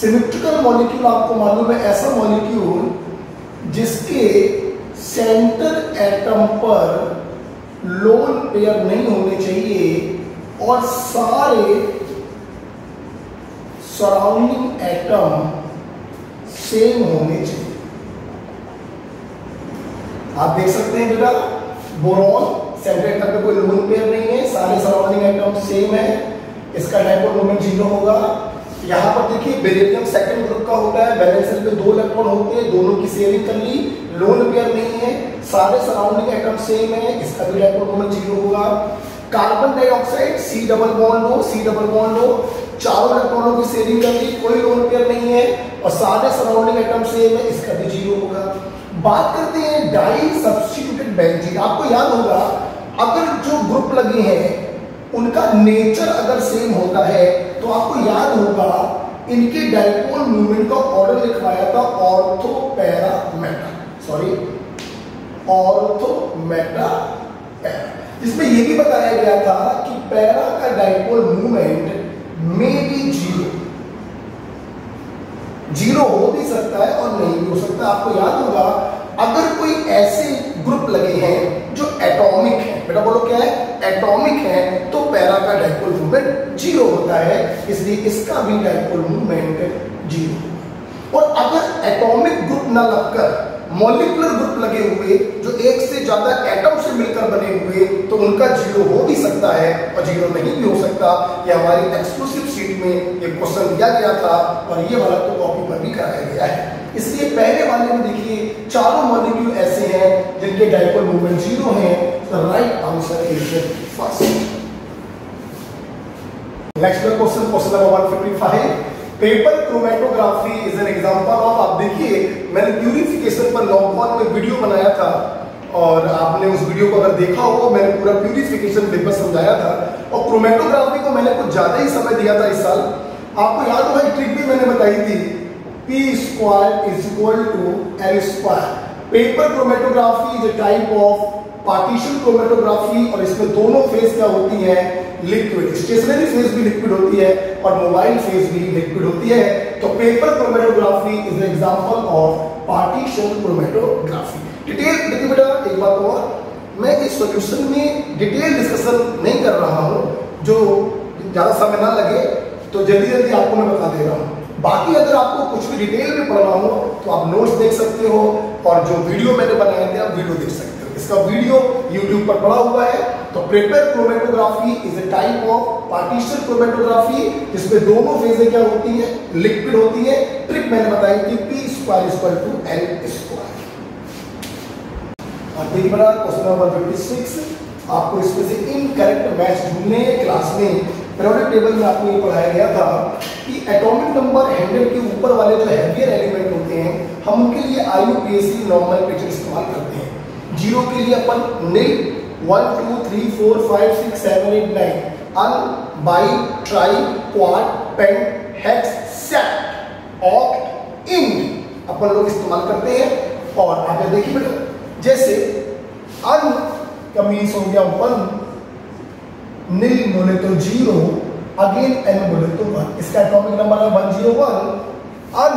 सिमेट्रिकल मॉलिक्यूल आपको मालूम है ऐसा मॉलिक्यूल जिसके सेंटर एटम पर लोन पेयर नहीं होने चाहिए और सारे सराउंडिंग एटम सेम होने चाहिए। आप देख सकते हैं बेटा, बोरॉन सेंटर एटम पे कोई लोन पेयर नहीं है, सारे सराउंडिंग एटम सेम है, इसका डाइपोल मोमेंट 0 होगा। यहाँ पर देखिए बेरिलियम सेकंड ग्रुप का होता है, वैलेंस शेल पे 2 इलेक्ट्रॉन होते हैं, दोनों की शेयरिंग कर ली, लोन पेयर नहीं है, सारे सराउंडिंग एटम सेम है, इसका भी डाइपोल मोमेंट 0 होगा। Carbon dioxide C double bond लो, चारों इलेक्ट्रॉनों की शेयरिंग कर ली, कोई लोन पेयर नहीं है और सारे सराउंडिंग एटम सेम है, इसका भी 0 होगा। बात करते हैं डाई सब्स्टिट्यूटेड बेंजीन। आपको याद होगा अगर जो ग्रुप लगे हैं उनका नेचर अगर सेम होता है तो आपको याद होगा इनके डाइपोल मूवमेंट का ऑर्डर लिखवाया था ortho para Meta, sorry ortho Meta para. जिसमें ये भी बताया गया था कि पैरा का डाइपोल मूवमेंट में बी जीरो हो भी सकता है और नहीं भी हो सकता। आपको याद होगा अगर कोई ऐसे ग्रुप लगे हैं जो एटॉमिक है, बेटा बोलो क्या है, एटॉमिक है, तो पैरा का डाइपोल मूवमेंट जीरो होता है, इसलिए इसका भी डाइपोल मूवमेंट जीरो। और अगर एटॉमिक ग्रुप ना लगकर मॉलिक्यूलर ग्रुप लगे हुए जो एक से ज्यादा एटम से मिलकर बने हुए, तो उनका जीरो हो भी सकता है और जीरो नहीं भी हो सकता। ये हमारी एक्सक्लूसिव शीट में ये क्वेश्चन दिया गया था और ये वाला तो कॉपी पर भी कराया गया है। इसलिए पहले वाले में देखिए चारों मॉलिक्यूल ऐसे हैं जिनके डाइपोल मूवमेंट जीरो है। Right answer is first. Next question, question number 155। Paper chromatography is an example of, आप देखिए मैंने प्यूरिफिकेशन पर लॉकडाउन में वीडियो बनाया था और आपने उस वीडियो को अगर देखा हो, मैंने पूरा प्यूरिफिकेशन पेपर समझाया था और क्रोमेटोग्राफी को मैंने कुछ ज्यादा ही समय दिया था इस साल। आपको याद होगा एक ट्रिक भी मैंने बताई थी, P² is equal to L²। Paper chromatography is a type of partition chromatography और इसमें दोनों फेज क्या होती है, लिक्विड। स्टेशनरी फेज भी लिक्विड होती है और मोबाइल फेज भी लिक्विड होती है। तो paper chromatography is an example of partition chromatography. Detail देखिए बेटा, एक बात और, मैं इस सॉल्यूशन में डिटेल डिस्कशन नहीं कर रहा हूं, जो ज्यादा समय ना लगे तो जल्दी जल्दी आपको मैं बता दे रहा हूं। बाकी अगर आपको कुछ भी डिटेल में पढ़ना हो तो आप नोट्स देख सकते हो और जो वीडियो मैंने बनाए थे आप वीडियो देख सकते हो। इसका वीडियो YouTube पर पड़ा हुआ है। तो paper chromatography is a type of partition chromatography जिसमें दोनों फेजें क्या होती है, लिक्विड होती है। ट्रिक मैंने बताई थी, P² = L²। अब देखिए बड़ा क्वेश्चन नंबर 56, आपको इसमें से इनकरेक्ट मैच ढूंढने। क्लास में पीरियोडिक टेबल में आपको ये पढ़ाया गया था कि एटॉमिक नंबर 100 के ऊपर वाले जो हैवियर एलिमेंट होते हैं हम उनके लिए IUPAC नॉमेनक्लेचर इस्तेमाल करते हैं। जीरो के लिए अपन nil, 1 2 3 4 5 6 7 8 9, un, bi, tri, quad, pent, hex, sept, oct, इंट अपन लोग इस्तेमाल करते हैं। और आगे देखिए बेटा, जैसे अन का मीन्स हो गया 1, निल बोले तो 0, अगेन एन बोले तो 1। इसका एटॉमिक नंबर है 101, अन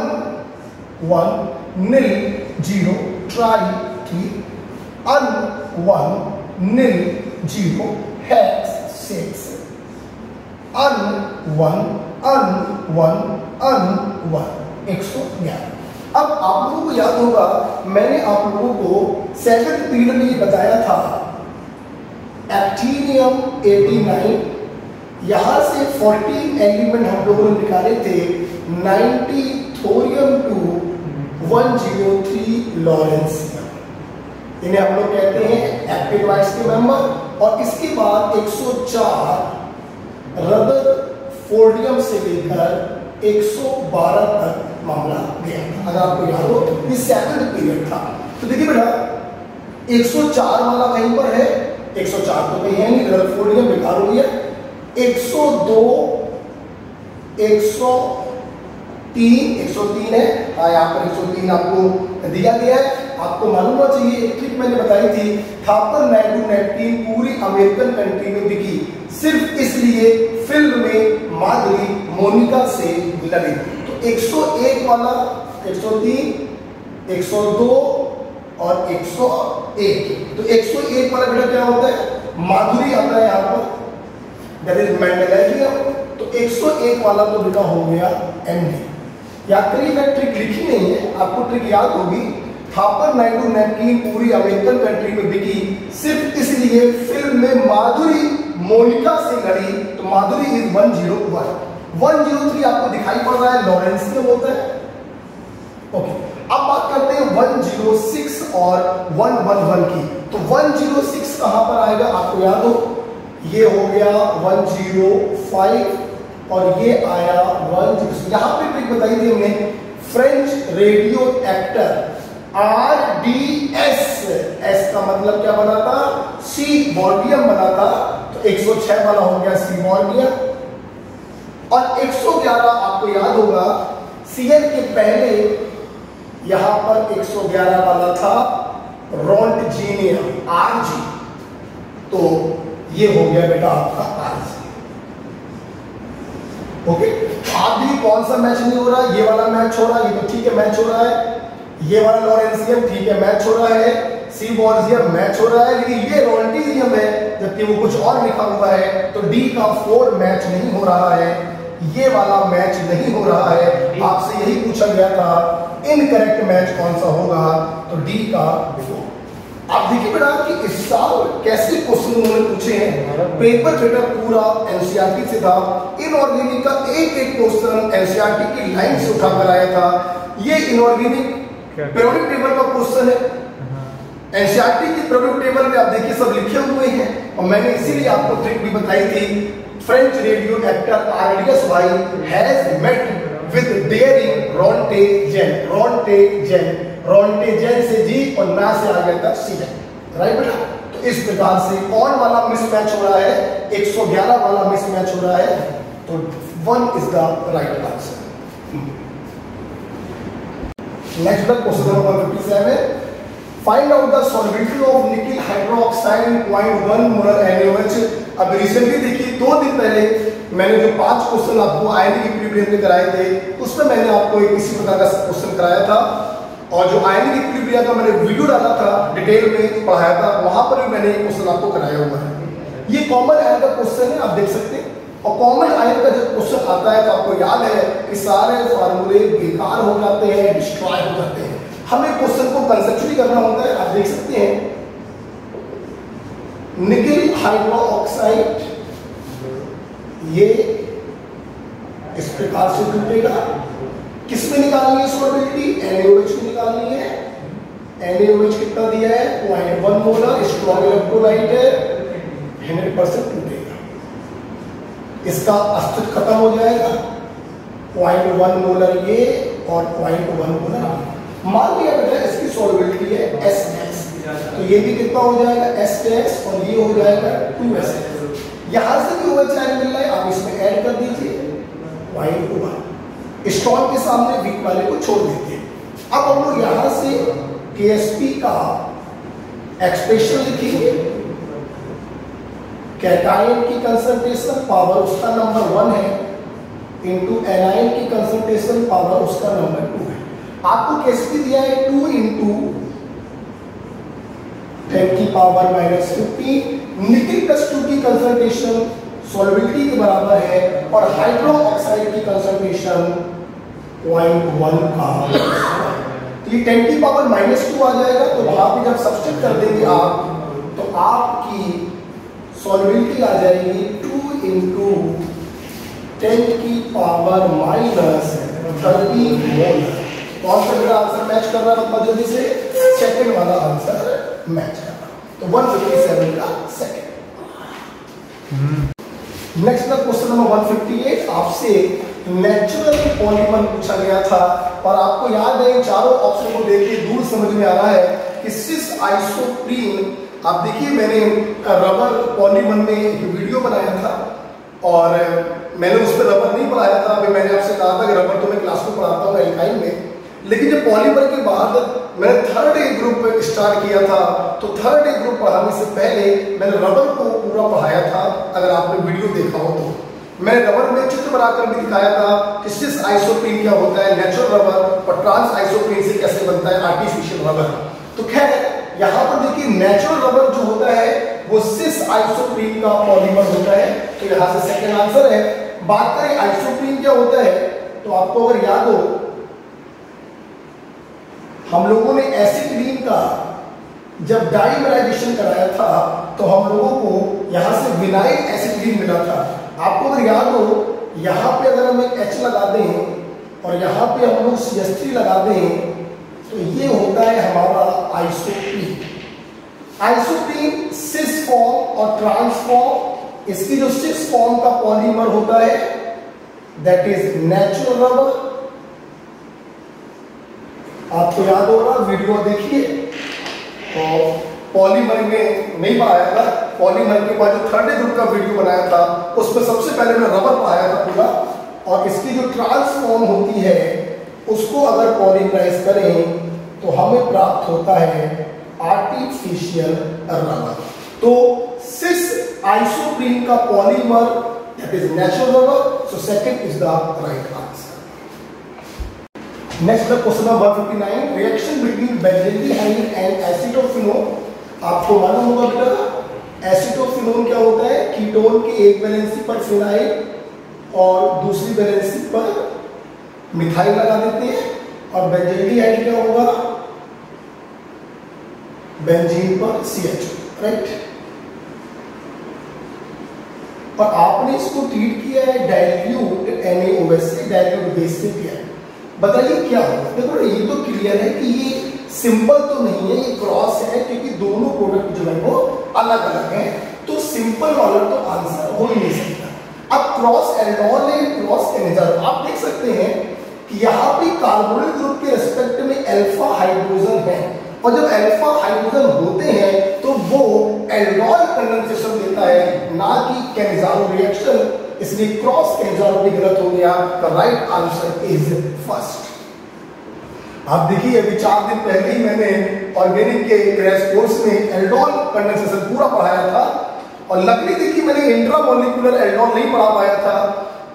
1, निल 0, ट्राई 3, अन 1, निल 0, हेक्स 6, अन 1, अन 1, अन 1, 111। अब आप लोगों को याद होगा मैंने आप लोगों को सेकंड पीरियड में ये बताया था एक्टीनियम 89, यहां से 14 एलिमेंट हम लोगों ने निकाले थे, 90 थोरियम टू 103 लॉरेंसियम। इन्हें हम लोग कहते हैं एक्टिव वाइस के मेंबर। और इसके बाद 104 रदरफोर्डियम से लेकर 112 तक मामला गया था। अगर आपको याद हो ये सेकंड पीरियड था। तो देखिए बेटा 104 वाला कहीं पर है, 104 तो कहीं है नहीं, रदरफोर्डियम बेकार हो गया। 102, 103 है, हाँ यहाँ पर 103 आपको दिया गया है। आपको मालूम होना चाहिए एक ट्रिक मैंने बताई थी, थापर नायडू नैपकिन पूरी अमेरिकन कंट्री में बिकी सिर्फ इसलिए फिल्म में माधुरी मोनिका से लड़ी। तो 101 वाला, 103, 102 और 101। तो 101 वाला बेटा क्या होता है, माधुरी आता है यहाँ पर, दैट इज मेंडेलियम। तो 101 वाला तो बेटा हो गया एमडी। याद करिए, मैं ट्रिक लिखी नहीं है, आपको ट्रिक याद होगी। थापर नायडू नैपकिन पूरी अमेरिकन कंट्री में बिकी सिर्फ इसलिए फिल्म में माधुरी मोनिका से लड़ी। तो माधुरी इज 101। 103 आपको दिखाई पड़ रहा है लॉरेंसियम होता है। ओके, अब बात करते हैं 106 और 111 की। तो 106 कहां पर आएगा, आपको याद हो, ये हो गया 105 और ये आया 106। यहां पे ट्रिक बताई थी हमने, French radio actor RDS, S का मतलब क्या बना था, सीबॉर्डियम बना था। तो 106 वाला हो गया सीबॉर्डियम। और 111 आपको याद होगा Cl के पहले यहां पर 111 वाला था रोंटजीनियम, Rg। तो ये हो गया बेटा आपका आंसर। ओके, आप भी कौन सा मैच नहीं हो रहा है, ये वाला मैच हो रहा है, ये तो ठीक है मैच हो रहा है, ये वाला लॉरेंशियम ठीक है मैच हो रहा है, सीबोर्जियम मैच हो रहा है, लेकिन ये रोल्टिजियम है जबकि वो कुछ और लिखा हुआ है, तो डी का 4 मैच नहीं हो रहा है, ये वाला मैच नहीं हो रहा है। आपसे यही पूछा गया था इनकरेक्ट मैच कौन सा होगा, तो डी का 4। आप देखिए बेटा कि इस साल कैसे क्वेश्चन उन्होंने पूछे हैं, पेपर बेटा पूरा एनसीईआरटी से था, इनऑर्गेनिक का एक एक क्वेश्चन एनसीईआरटी की लाइन से उठाकर आया था। ये इनऑर्गेनिक पीरियोडिक टेबल का क्वेश्चन है, एनसीईआरटी की पीरियोडिक टेबल में आप देखिए सब लिखे हुए हैं, और मैंने इसीलिए आपको ट्रिक भी बताई थी। फ्रेंच रेडियो एक्टर आरडीएस भाई हैज मेट विद डेयरिंग रोंटेजेन, रोंटेजेन से जी और ना से आ गया था सीजन, राइट बेटा। तो इस प्रकार से कौन वाला मिसमैच हो रहा है, 111 वाला मिसमैच हो रहा है, तो 1 is the right answer. Next question number 157, find out the solubility of nickel hydroxide in 0.1 molar NaOH। अब रिसेंटली देखिए 2 दिन पहले मैंने जो 5 क्वेश्चन आपको आयनिक इक्विलिब्रियम में कराए थे, उसमें मैंने आपको एक इसी प्रकार का क्वेश्चन कराया था, और जो आयनिक इक्विलिब्रियम का मैंने वीडियो डाला था डिटेल में पढ़ाया था, वहां पर भी मैंने एक क्वेश्चन आपको कराया हुआ है। ये कॉमन आयन का क्वेश्चन है, आप देख सकते हैं, और कॉमन आयन का जब क्वेश्चन आता है तो आपको याद है कि सारे फार्मूले बेकार हो जाते हैं, डिस्ट्रॉय हो जाते हैं। हमें क्वेश्चन को कंसेप्चुअली करना होता है। आप देख सकते हैं निकिल हाइड्रोक्साइड ये इस प्रकार से टूटेगा, किसमें निकालनी है सॉल्युबिलिटी, NaOH में निकालनी है। NaOH कितना दिया है 0.1 मोलर, स्ट्रॉन्ग इलेक्ट्रोलाइट है, 100% टूटेगा, इसका अस्तित्व खत्म हो जाएगा। 0.1 मोलर ये और 0.1 मोलर, मान लिया बेटा इसकी सॉल्युबिलिटी है S, तो ये भी कितना हो जाएगा S और ये हो जाएगा 2S। यहां से भी OH आयन मिल रहा है, आप इसमें ऐड कर दीजिए 0.1, स्ट्रॉन्ग के सामने वीक वाले को छोड़ देते हैं। अब हम लोग यहां से KSP का एक्सप्रेशन लिखेंगे, कैटायन की कंसंट्रेशन पावर उसका नंबर 1 है, इंटू एनायन की कंसंट्रेशन पावर उसका नंबर 2 है। आपको KSP दिया है 2 इंटू 10 की पावर -15, निकिल प्लस 2 की कंसंट्रेशन सॉल्युबिलिटी के बराबर है, और हाइड्रोक्साइड की कंसंट्रेशन 0.1 का, तो ये 10 की पावर -2 आ जाएगा। तो वहां पे जब सब्स्टिट्यूट कर देंगे आप, तो आपकी सॉल्युबिलिटी आ जाएगी 2 इंटू 10 की पावर -30 मोल। कौन सा मेरा आंसर मैच कर रहा है बताओ जल्दी से, सेकंड वाला आंसर मैच कर रहा है, तो 157 का सेकंड। नेक्स्ट का क्वेश्चन नंबर 158, आपसे नेचुरल पॉलीमर पूछा गया था, और आपको याद है चारों ऑप्शन को देखिए दूर समझ में आ रहा है कि सिस आइसोप्रीन। आप देखिए मैंने रबर पॉलीमर में एक वीडियो बनाया था, और मैंने उस पर रबर नहीं पढ़ाया था। अभी मैंने आपसे कहा था कि रबर तो मैं क्लास में पढ़ाता हूँ एल्काइन में, लेकिन जब पॉलीमर के बाद मैंने थर्ड ए ग्रुप स्टार्ट किया था, तो थर्ड ए ग्रुप पढ़ाने से पहले मैंने रबर को पूरा पढ़ाया था। अगर आपने वीडियो देखा हो तो मैंने रबर में चित्र बनाकर भी दिखाया था कि सिस आइसोप्रीन क्या होता है, नेचुरल रबर, और ट्रांस आइसोप्रीन से कैसे बनता है आर्टिफिशियल रबर। तो खैर यहाँ पर देखिए नेचुरल रबर जो होता है वो सिस आइसोप्रीन का पॉलीमर होता है, तो यहाँ से सेकंड आंसर है। बात करें आइसोप्रीन क्या होता है, तो आपको अगर याद हो हम लोगों ने एसिटिलीन का जब डाइमराइजेशन कराया था, तो हम लोगों को यहाँ से विनाइल एसिटिलीन मिला था। आपको अगर याद हो यहाँ पे अगर हम एक H लगा दें और यहाँ पे हम लोग CH3 लगा दें, तो ये होता है हमारा आइसोप्रीन। आइसोप्रीन सिस फॉर्म और ट्रांस फॉर्म, इसकी जो सिस फॉर्म का पॉलीमर होता है दैट इज नेचुरल रबर। आपको याद होगा वीडियो देखिए, और पॉलीमर में नहीं पढ़ाया था, पॉलीमर के बाद जो थर्ड ग्रुप का वीडियो बनाया था उसमें सबसे पहले मैं रबर पढ़ाया था पूरा, और इसकी जो ट्रांसफॉर्म होती है उसको अगर पॉलीमराइज करें तो हमें प्राप्त होता है आर्टिफिशियल रबर। तो सिस आइसोप्रीन का polymer that is natural rubber, so second is the right answer. Next the question number 159, reaction between benzene and acetophenone. आपको मालूम होगा बेटा एसिटोफिनोन क्या होता है, कीटोन के एक वैलेंसी पर फिनाइल और दूसरी वैलेंसी पर मिथाइल लगा देते हैं, और बेंजीन क्या होगा, बेंजीन पर CH, राइट। और आपने इसको ट्रीट किया है डाइल्यूट NaOH से, डाइल्यूट बेस से किया है। बताइए क्या होगा। देखो ये तो क्लियर है कि ये सिंपल तो नहीं है, ये क्रॉस है, क्योंकि दोनों प्रोडक्ट जो है वो अलग अलग हैं, तो सिंपल वाला तो आंसर हो ही नहीं सकता। अब क्रॉस एल्डोल है, क्रॉस केनेजर, आप देख सकते हैं कि यहाँ पे कार्बोनिल ग्रुप के रिस्पेक्ट में अल्फा हाइड्रोजन है, और जब अल्फा हाइड्रोजन होते हैं तो वो एल्डोल कंडेंसेशन देता है, ना कि केनेजारो रिएक्शन, इसलिए क्रॉस केनेजारो भी गलत हो गया। The right answer is first. आप देखिए अभी 4 दिन पहले ही मैंने ऑर्गेनिक के क्रैश कोर्स में एल्डोल कंडेंसेशन पूरा पढ़ाया था, और लकड़ी देखिए मैंने इंट्रामोलिकुलर एल्डोल नहीं पढ़ा पाया था,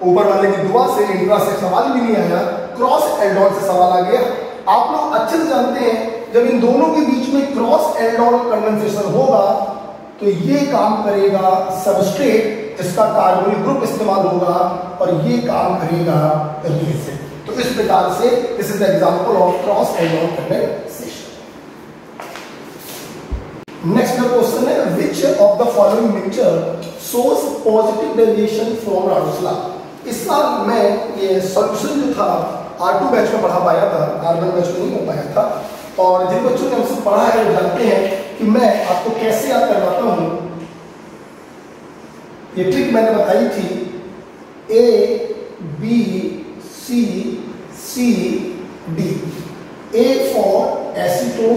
ऊपर वाले की दुआ से इंट्रा से सवाल भी नहीं आया, क्रॉस एल्डोल से सवाल आ गया। आप लोग अच्छे से जानते हैं जब इन दोनों के बीच में क्रॉस एल्डोल कंडेंसेशन होगा तो ये काम करेगा सबस्ट्रेट जिसका कार्बोनिल ग्रुप इस्तेमाल होगा, और ये काम करेगा रेजिन। तो इस प्रकार से this is the example of cross aldol condensation. Next question है, which of the following mixture shows positive deviation from Raoult's law. इस साल मैं ये सॉल्यूशन जो था R2 बैच में पढ़ा पाया था, R1 बैच में नहीं हो पाया था, और जिन बच्चों ने हमसे पढ़ा है वो जानते हैं कि मैं आपको कैसे याद करवाता हूं। ये ट्रिक मैंने बताई थी, A B C C D, A for acetone,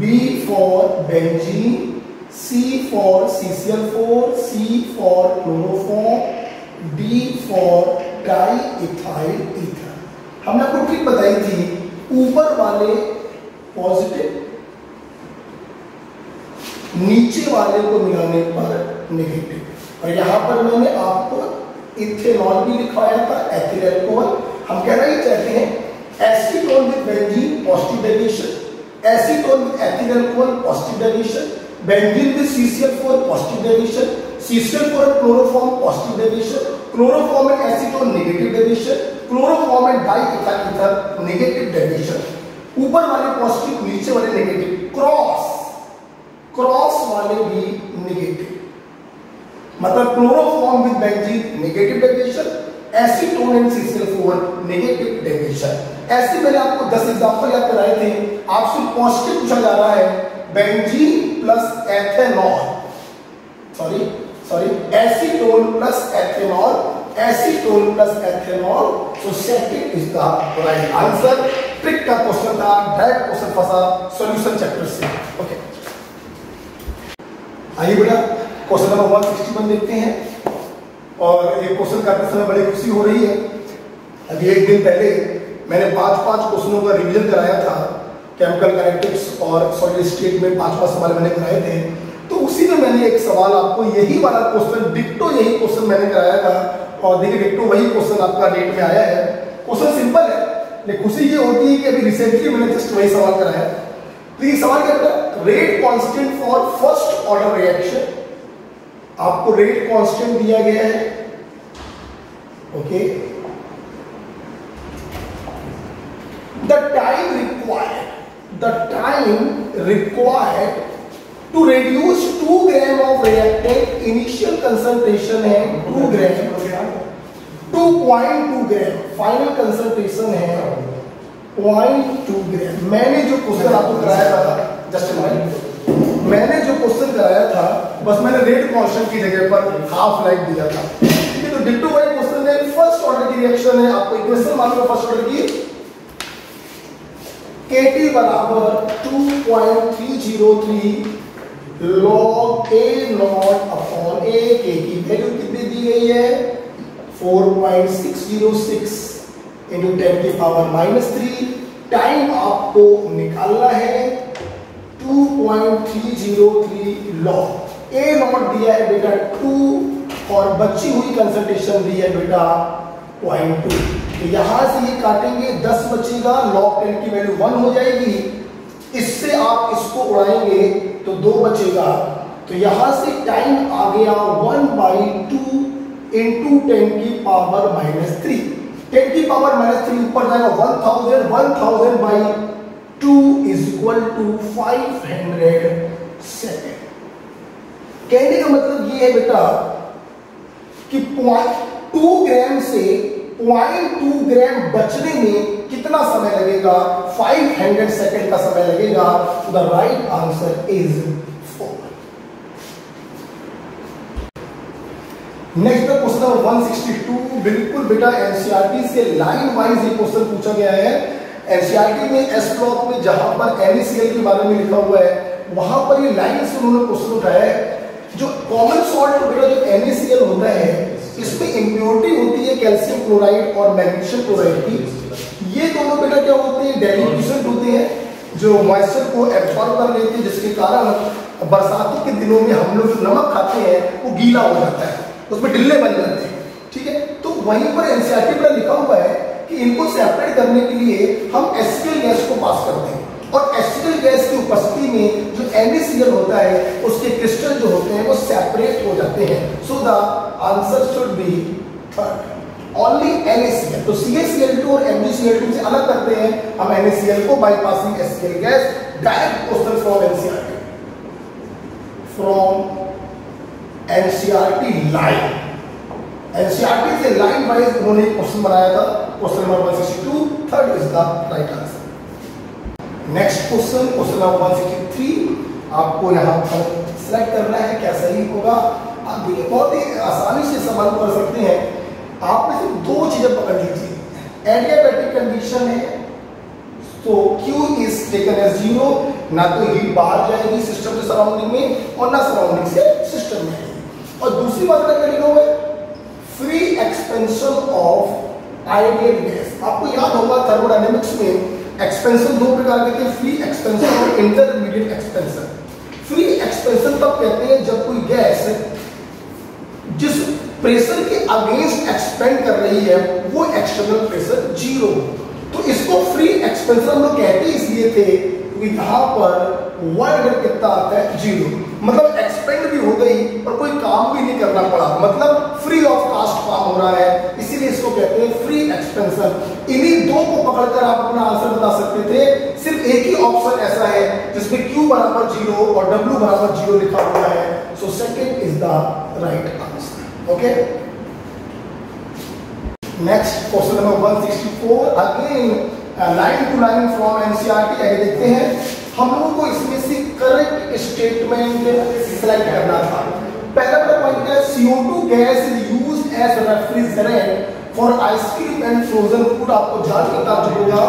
B for benzene, C for CCl4, C for chloroform, D for diethyl ether. हमने आपको ट्रिक बताई थी, ऊपर वाले पॉजिटिव, नीचे वाले को मिलाने पर नेगेटिव, और यहां पर मैंने आपको इथेनॉल भी लिखवाया था, एथिल अल्कोहल। हम कहना ही चाहते हैं acetone with benzene positive deviation, acetone with ethyl alcohol positive deviation, benzene with CCl4 positive deviation, CCl4 and chloroform positive deviation, chloroform and acetone negative deviation, chloroform and diethyl ether negative deviation. ऊपर वाले positive, नीचे वाले negative, cross वाले भी negative, मतलब chloroform with benzene negative deviation, acetone and CCl4 negative deviation. ऐसे मैंने आपको 10 एग्जांपल याद कराए थे। आपसे पॉजिटिव पूछा जा रहा है benzene plus ethanol, sorry acetone plus ethanol, acetone plus ethanol, so second is the right answer. Trick का क्वेश्चन था, डायरेक्ट क्वेश्चन फंसा सॉल्यूशन चैप्टर से। ओके, आइए बेटा क्वेश्चन नंबर 161 देखते हैं, और ये क्वेश्चन करते समय बड़ी खुशी हो रही है। अभी एक दिन पहले मैंने 5 क्वेश्चनों का रिवीजन कराया था, केमिकल काइनेटिक्स और सॉलिड स्टेट में 5 सवाल मैंने कराए थे, तो उसी में मैंने एक सवाल आपको यही वाला क्वेश्चन, डिक्टो यही क्वेश्चन मैंने कराया था, और देखिए डिक्टो वही क्वेश्चन आपका डेट में आया है। क्वेश्चन सिंपल है, लेकिन खुशी ये होती है कि अभी रिसेंटली मैंने जस्ट वही सवाल कराया। तो ये सवाल क्या था, rate constant for first order reaction. आपको रेट कांस्टेंट दिया गया है, okay. The time required to reduce 2 gram of reactant, initial concentration है 2 ग्राम, 2.2 ग्राम, फाइनल कंसंट्रेशन है 0.2 ग्राम। मैंने जो क्वेश्चन आपको कराया था, जस्ट मैंने जो क्वेश्चन कराया था, बस मैंने रेट कांस्टेंट की जगह पर हाफ लाइफ दिया था, ठीक है। तो डिट्टो वाई क्वेश्चन है, फर्स्ट ऑर्डर की रिएक्शन है, आपको इक्वेशन मालूम है फर्स्ट ऑर्डर की, KT बराबर 2.303 log A not upon A। K की वैल्यू कितनी दी गई है, 4.606 इंटू 10⁻³ टाइम आपको निकालना है 2.303 लॉग। ए नॉट दिया है बेटा 2 और बची हुई कंसंट्रेशन दी है बेटा 0.2। तो यहां से ये काटेंगे 10 बचेगा, log 10 की वैल्यू 1 हो जाएगी। इससे आप इसको उड़ाएंगे तो 2 बचेगा। तो यहां से टाइम आ गया 1/2 इंटू 10 की पावर -3। 10 की पावर -3 ऊपर जाएगा 1000, 1000 by 2 is equal to 500 second. कहने का मतलब ये है बेटा कि 0.2 ग्राम से 0.2 ग्राम बचने में कितना समय लगेगा? 500 सेकेंड का समय लगेगा। तो the right answer is 4। Next question number 162। बिल्कुल बेटा एनसीईआरटी से लाइन वाइज ये क्वेश्चन पूछा गया है। एनसीईआरटी में एस ब्लॉक में जहां पर NaCl के बारे में लिखा हुआ है वहां पर ये लाइन से उन्होंने क्वेश्चन उठाया है। जो कॉमन सॉल्ट बेटा जो NaCl होता है इसमें इम्प्योरिटी होती है कैल्शियम क्लोराइड और मैग्नीशियम क्लोराइड की। ये दोनों बेटा क्या होते हैं? डाइल्यूटेंट होते हैं जो मॉइस्चर को एब्सॉर्ब कर लेते हैं, जिसके कारण बरसातों के दिनों में हम लोग जो नमक खाते हैं वो गीला हो जाता है, उसमें डिल्ले बन जाते हैं। ठीक है, तो वहीं पर एनसीईआरटी पर लिखा हुआ है कि इनको सेपरेट करने के लिए हम एसिटिल गैस को पास करते हैं और एसिटिल गैस की उपस्थिति में जो NaCl होता है उसके क्रिस्टल जो होते हैं वो सेपरेट हो जाते हैं। So the answer should be third, only NaCl। तो CaCl2 और MgCl2 से अलग करते हैं हम NaCl को by passing HCl gas. Direct question from NCERT, from NCERT line. NCERT से लाइन वाइज उन्होंने क्वेश्चन बनाया था। Question number 162, third is the right answer. Next question, question number 163। आपको यहाँ पर सिलेक्ट करना है क्या सही होगा। आप देखिए बहुत ही आसानी से सवाल कर सकते हैं। आप में से 2 चीजें पकड़ लीजिए। एडियाबैटिक कंडीशन है तो Q इज टेकन एज 0, ना तो हीट बाहर जाएगी सिस्टम के सराउंडिंग में और ना सराउंडिंग से सिस्टम में आएगी। और दूसरी बात क्या लिखा हुआ है? Free expansion of ideal gas. आपको याद होगा थर्मोडायनेमिक्स में एक्सपेंशन 2 प्रकार के थे, फ्री एक्सपेंशन और इंटरमीडिएट एक्सपेंशन। फ्री एक्सपेंशन तब कहते हैं जब कोई गैस जिस प्रेशर के अगेंस्ट एक्सपेंड कर रही है वो एक्सटर्नल प्रेशर 0। तो इसको फ्री एक्सपेंशन हम लोग कहते इसलिए थे क्योंकि यहाँ पर वर्क कितना आता है? 0। मतलब एक्सपेंड भी हो गई और कोई काम भी नहीं करना पड़ा, मतलब फ्री ऑफ कास्ट काम हो रहा है, इसीलिए इसको कहते हैं फ्री एक्सपेंशन। इन्हीं 2 को पकड़कर आप अपना आंसर बता सकते थे। सिर्फ एक ही ऑप्शन ऐसा है जिसमें Q बराबर 0 और W बराबर 0 लिखा हुआ है। So second is the right answer. Okay, next question number 164। Again line to line from NCERT. आगे देखते हैं। हम लोगों को इसमें से करेक्ट स्टेटमेंट सिलेक्ट करना था। पहला पॉइंट है CO2 gas is used as refrigerant for ice cream and frozen food. आपको जान के ताज्जुब होगा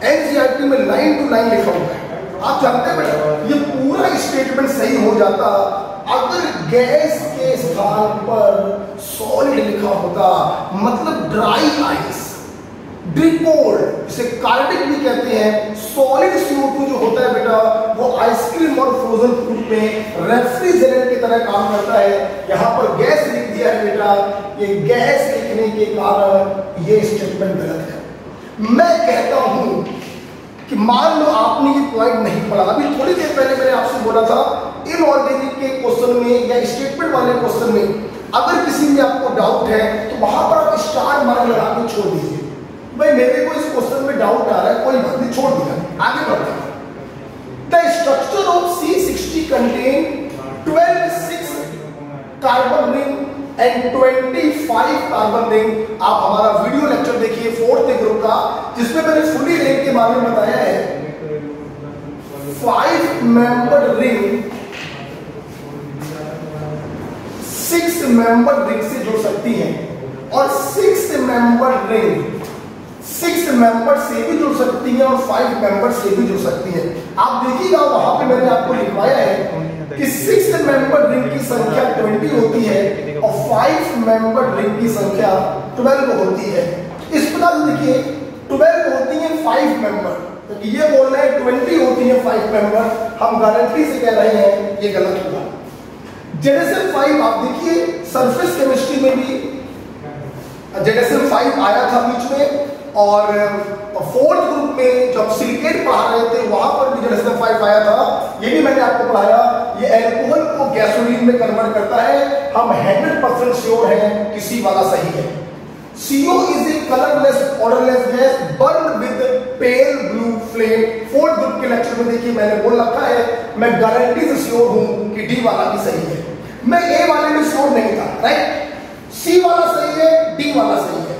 एनसीईआरटी में लाइन टू लाइन लिखा हुआ है। आप जानते हैं बेटा ये पूरा स्टेटमेंट सही हो जाता अगर गैस के स्थान पर सॉलिड लिखा होता, मतलब ड्राई आइस, डिकोल्ड, इसे कार्डिक भी कहते हैं। सॉलिड CO2 जो होता है बेटा वो आइसक्रीम और फ्रोजन फूड में रेफ्रिजरेंट की तरह काम करता है। यहाँ पर गैस लिख दिया है बेटा, ये गैस लिखने के कारण ये स्टेटमेंट गलत है। मैं कहता हूं कि मान लो आपने ये पॉइंट नहीं पढ़ा, अभी थोड़ी देर पहले मैंने आपसे बोला था इनऑर्गेनिक के क्वेश्चन में या स्टेटमेंट वाले क्वेश्चन में अगर किसी में आपको डाउट है तो वहां पर आप स्टार मार्क लगा के छोड़ दीजिए। भाई मेरे को इस क्वेश्चन में डाउट आ रहा है, कोई बात नहीं, छोड़ दिया, आगे बढ़ते हैं। The structure of C60 contain 12 carbon ring and 25 carbon ring. आप हमारा वीडियो लेक्चर देखिए 4th ग्रुप का, जिसमें मैंने फुली रिंग के बारे में बताया है। 5 मेंबर रिंग 6 मेंबर रिंग से जुड़ सकती है और 6 मेंबर रिंग 6 मेंबर से भी जुड़ सकती है और 5 मेंबर से भी जुड़ सकती है। आप देखिएगा वहां पे मैंने आपको लिखवाया है कि 6 मेंबर रिंग की संख्या 20 होती है और 5 मेंबर रिंग की संख्या 12 होती है। इस प्रकार देखिए 12 होती है 5 मेंबर, तो ये बोल रहे हैं 20 होती है 5 मेंबर। हम गारंटी से कह रहे हैं ये गलत हुआ। ZSM5 आप देखिए सरफेस केमिस्ट्री में भी ZSM5 आया था बीच में, और फोर्थ ग्रुप में जब सिलिकेट पढ़ा रहे थे वहां पर भी ZSM5 आया था। ये भी मैंने आपको पढ़ाया। ये अल्कोहल को गैसोलीन में कन्वर्ट करता है। हम 100% श्योर हैं कि सी वाला सही है। CO is a colorless odorless gas burned with pale blue flame। Fourth group के लेक्चर में देखिए मैंने बोल रखा है, मैं गारंटी से श्योर हूं कि डी वाला भी सही है। मैं ए वाले में श्योर नहीं था, राइट। सी वाला सही है, डी वाला सही है,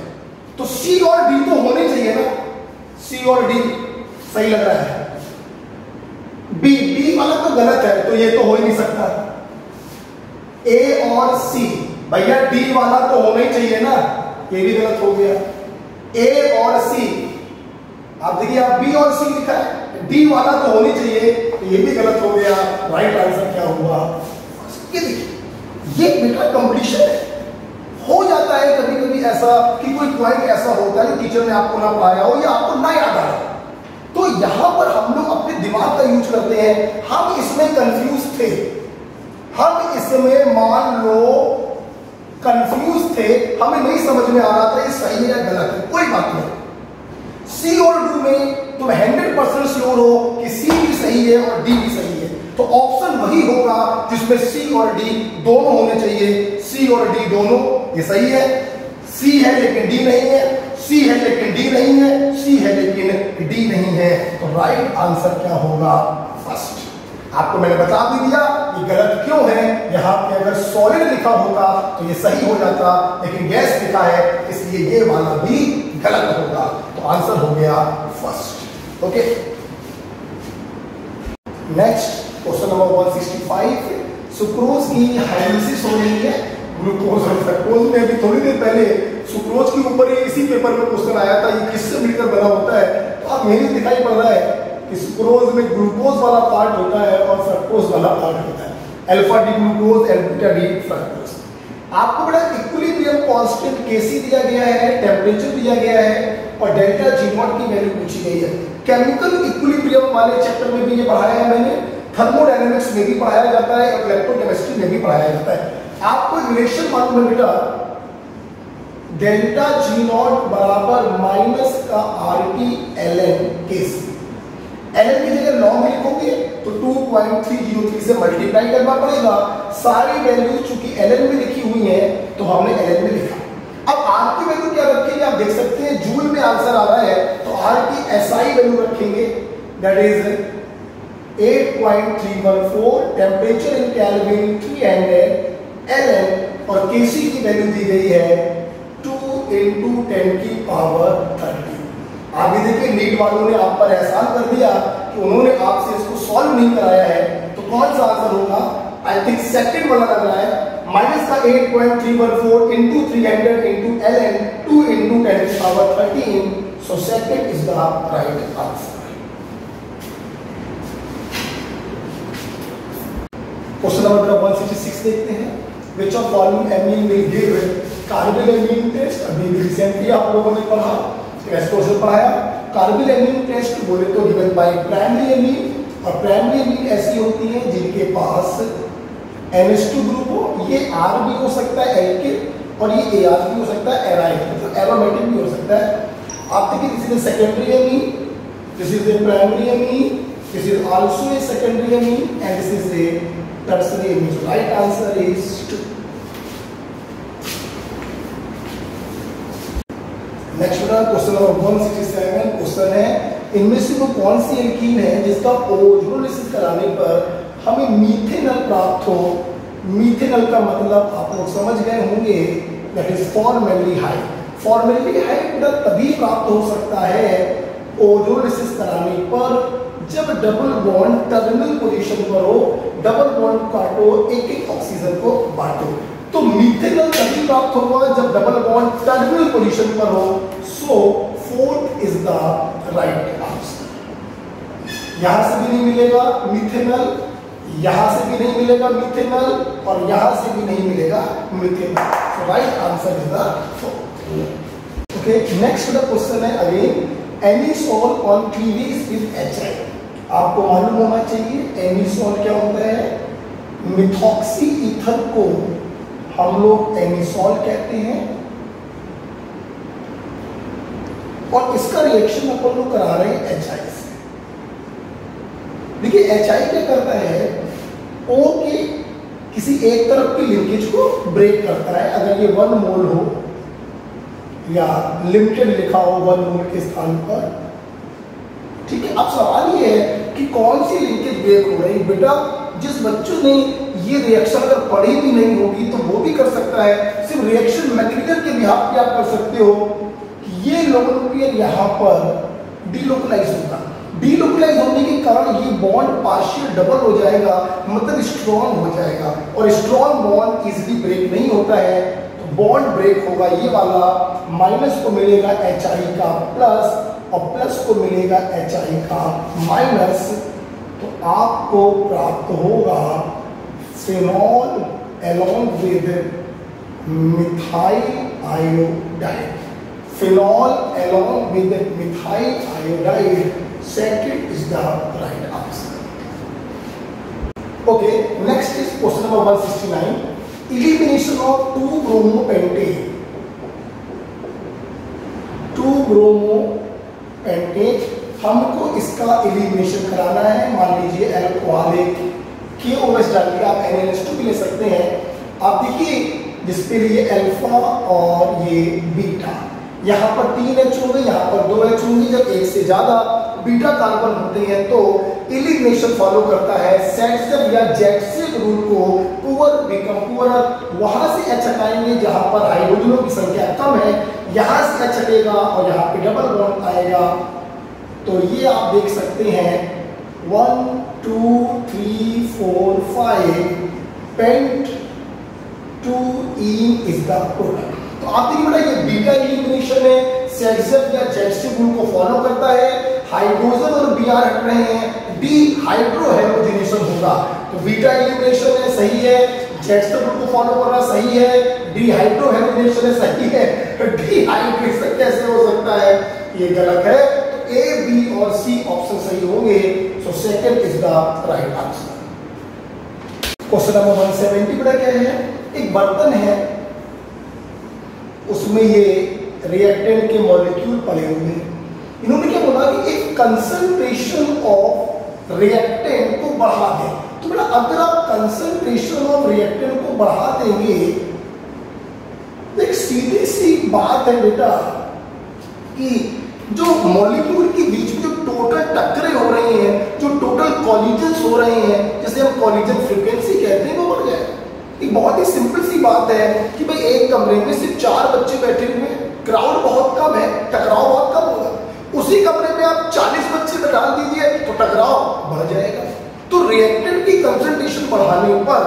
तो सी और डी तो होने चाहिए ना। सी और डी सही लग रहा है। बी वाला तो गलत है, तो ये तो हो ही नहीं सकता। ए और सी, भैया डी वाला तो होना ही चाहिए ना, ये भी गलत हो गया। ए और सी, आप देखिए आप बी और सी लिखा है, डी वाला तो होनी चाहिए, तो ये भी गलत हो गया। राइट आंसर क्या हुआ? ये देखिए, ये बेटा कंपटीशन है। हो जाता है कभी कभी ऐसा कि कोई पॉइंट ऐसा होता है टीचर ने आपको ना पढ़ाया हो या आपको ना याद आया, तो यहां पर हम लोग अपने दिमाग का यूज करते हैं। हम इसमें कंफ्यूज थे, हम इसमें मान लो कंफ्यूज थे, हमें नहीं समझ में आ रहा था ये सही है या गलत है। कोई बात नहीं, सी और डी में तुम 100% श्योर हो कि सी भी सही है और डी भी सही है, तो ऑप्शन वही होगा जिसमें सी और डी दोनों होने चाहिए। सी और डी दोनों, ये सही है। सी है लेकिन डी नहीं है, सी है लेकिन डी नहीं है, सी है लेकिन डी नहीं है, तो राइट आंसर क्या होगा? फर्स्ट। आपको मैंने बता भी दिया ये गलत क्यों है। यहां पे अगर सॉलिड लिखा होता तो ये सही हो जाता, लेकिन गैस लिखा है इसलिए ये वाला भी गलत होगा, तो आंसर हो गया first. Okay, next question number 165। Sucrose की हाइड्रोलिसिस हो रही है ग्लूकोज और फ्रक्टोज में। अभी थोड़ी देर पहले सुक्रोज के ऊपर इसी पेपर में क्वेश्चन आया था, ये किससे मिलकर बना होता है, तो अब यही दिखाई पड़ रहा है कि सुक्रोज में ग्लूकोज वाला पार्ट होता है और फ्रक्टोज वाला पार्ट होता है। Alpha D glucose, beta D fructose. आपको बड़ा इक्विलिब्रियम कांस्टेंट Kc दिया गया है, टेम्परेचर दिया गया है और डेल्टा G नॉट की वैल्यू पूछी गई है। केमिकल इक्विलिब्रियम वाले चैप्टर में भी ये पढ़ाया है मैंने, थर्मोडायनेमिक्स में भी पढ़ाया जाता है और इलेक्ट्रोकेमिस्ट्री में भी पढ़ाया जाता है। आपको रिलेशन मालूम है बेटा, डेल्टा G नॉट बराबर माइनस का RT ln Kc। ln की जगह लॉन्ग लिखोगे तो 2.303 से मल्टीप्लाई करना पड़ेगा। सारी वैल्यू चूंकि ln में लिखी हुई है तो हमने ln में लिखा। अब r की वैल्यू क्या रखेंगे? आप देख सकते हैं जूल में आंसर आ रहा है, तो r की SI वैल्यू रखेंगे, that is 8.314, temperature in kelvin 300, ln और Kc की वैल्यू दी गई है 2 × 10 की पावर 30। आप भी देखिए नीट वालों ने आप पर एहसान कर दिया कि उन्होंने आपसे इसको सॉल्व नहीं कराया है, तो कौन सा आंसर होगा? आई थिंक सेकंड वाला लग रहा है, माइनस का 8.314 into 300 into ln 2 into 10 की power 13, so second is the right answer। Question number 166 देखते हैं। Which of following amine will give carbonyl test? अभी रिसेंटली आप लोगों ने पढ़ा, क्वेश्चन पढ़ाया। कार्बोनिल टेस्ट बोले तो गिवन बाय प्राइमरी एमीन, और प्राइमरी एमीन ऐसी होती है जिनके पास NH2 ग्रुप हो। ये R भी हो सकता है एल्किल, और ये AR भी हो सकता है एराइल, मतलब एरोमेटिक भी हो सकता है। आप देखिए this is secondary amine, this is a primary amine, this is also a secondary amine and this is a tertiary amine. Right answer is 2। Next question number 167 question है, इनमें से वो कौन सी एल्कीन है जिसका ओजोलिसिस कराने पर हमें मीथेनॉल प्राप्त हो? मीथेनॉल का मतलब आप लोग समझ गए होंगे, दैट इज फॉर्मेल्डिहाइड। फॉर्मेल्डिहाइड तभी प्राप्त हो सकता है ओजोलिसिस कराने पर जब डबल बॉन्ड टर्मिनल पोजीशन पर हो, डबल बॉन्ड काटो, एक एक ऑक्सीजन को बांटो, तो मीथेनॉल तभी प्राप्त होगा जब डबल बॉन्ड टर्मिनल पोजीशन पर हो। So fourth is the right answer. यहां से भी नहीं मिलेगा मीथेनॉल, यहां से भी नहीं मिलेगा मीथेनॉल, और यहां से भी नहीं मिलेगा methanol. So right answer is the fourth. Okay, next the question है again, anisole on cleavage with HI। आपको मालूम होना चाहिए एनिसोल क्या होता है। मिथॉक्सी ईथर को हम लोग एनिसॉल कहते हैं, और इसका रिएक्शन अपन लोग करा रहे हैं HI से। देखिए HI क्या करता है, O के किसी एक तरफ की लिंकेज को ब्रेक करता है। अगर ये 1 मोल हो या लिमिटेड लिखा हो 1 मोल के स्थान पर, ठीक है। अब सवाल ये है कि कौन सी लिंकेज ब्रेक हो रही। बेटा जिस बच्चों ने ये रिएक्शन अगर पढ़ी भी नहीं होगी तो वो भी कर सकता है। सिर्फ रिएक्शन मैकेनिज्म के बिहाफ पे आप कर सकते हो कि ये लोकल पेयर यहाँ पर डीलोकलाइज होगा। डीलोकलाइज होने के कारण ये बॉन्ड पार्शियल डबल हो जाएगा, मतलब स्ट्रॉन्ग हो जाएगा, और स्ट्रॉन्ग बॉन्ड इजीली ब्रेक नहीं होता है। तो बॉन्ड ब्रेक होगा ये वाला, माइनस को मिलेगा HI का प्लस, और प्लस को मिलेगा HI का माइनस। तो आपको प्राप्त होगा phenol along with methyl iodide. Phenol along with methyl iodide, second is the right answer. Okay, next is question number 169. Elimination of 2-bromopentane. 2-bromopentane, हमको इसका एलिमिनेशन कराना है। मान लीजिए अल्कोहल KOH डाल के आप NaNH2 भी ले सकते हैं। आप देखिए जिसके लिए अल्फा और ये बीटा, यहाँ पर 3H होंगे, यहाँ पर 2H होंगे। जब एक से ज्यादा बीटा कार्बन होते हैं तो एलिमिनेशन फॉलो करता है सेट्सम या जेटसेम रूल को, पुअर बिकम पुअरर। वहां से H हटाएंगे जहां पर हाइड्रोजनों की संख्या कम है, यहां से H हटेगा और यहाँ पे डबल बॉन्ड आएगा। तो ये आप देख सकते हैं 1 2 3 4 5 paint 2ene is the product. तो आप देखिए बेटा ये बीटा एलिमिनेशन है, सेट्सम या जेटसेम रूल को फॉलो करता है। हाइड्रोजन और Br हट रहे हैं, डी हाइड्रोहेलोजिनेशन होगा। तो बीटा एलिमिनेशन है, सही है। जेटसेम रूल को फॉलो करना सही है। डी हाइड्रोहेलोजिनेशन है, सही है। डी हाइड्रेशन कैसे हो सकता है, ये गलत है। तो A, B और C ऑप्शन सही होंगे। सो second is the right answer. Question number 170 बेटा क्या है, एक बर्तन है, उसमें ये रिएक्टेंट के मॉलिक्यूल पड़े हुए हैं। इन्होंने क्या बोला कि एक कंसंट्रेशन ऑफ रिएक्टेंट को बढ़ा दें। तो बेटा अगर आप कंसंट्रेशन ऑफ रिएक्टेंट को बढ़ा देंगे तो एक सीधी सी बात है बेटा कि जो मॉलिक्यूल के बीच में जो टोटल टक्करें हो रही हैं, जो टोटल कॉलिजन्स हो रहे हैं, जिसे हम कॉलिजन फ्रीक्वेंसी कहते हैं, वो बढ़ जाए। एक बहुत ही सिंपल सी बात है कि भाई एक कमरे में सिर्फ 4 बच्चे बैठे हुए हैं, क्राउड बहुत कम है, टकराव बहुत कम होगा। उसी कमरे में आप 40 बच्चे डाल दीजिए तो टकराव बढ़ जाएगा। तो रिएक्टेंट की कंसंट्रेशन बढ़ाने पर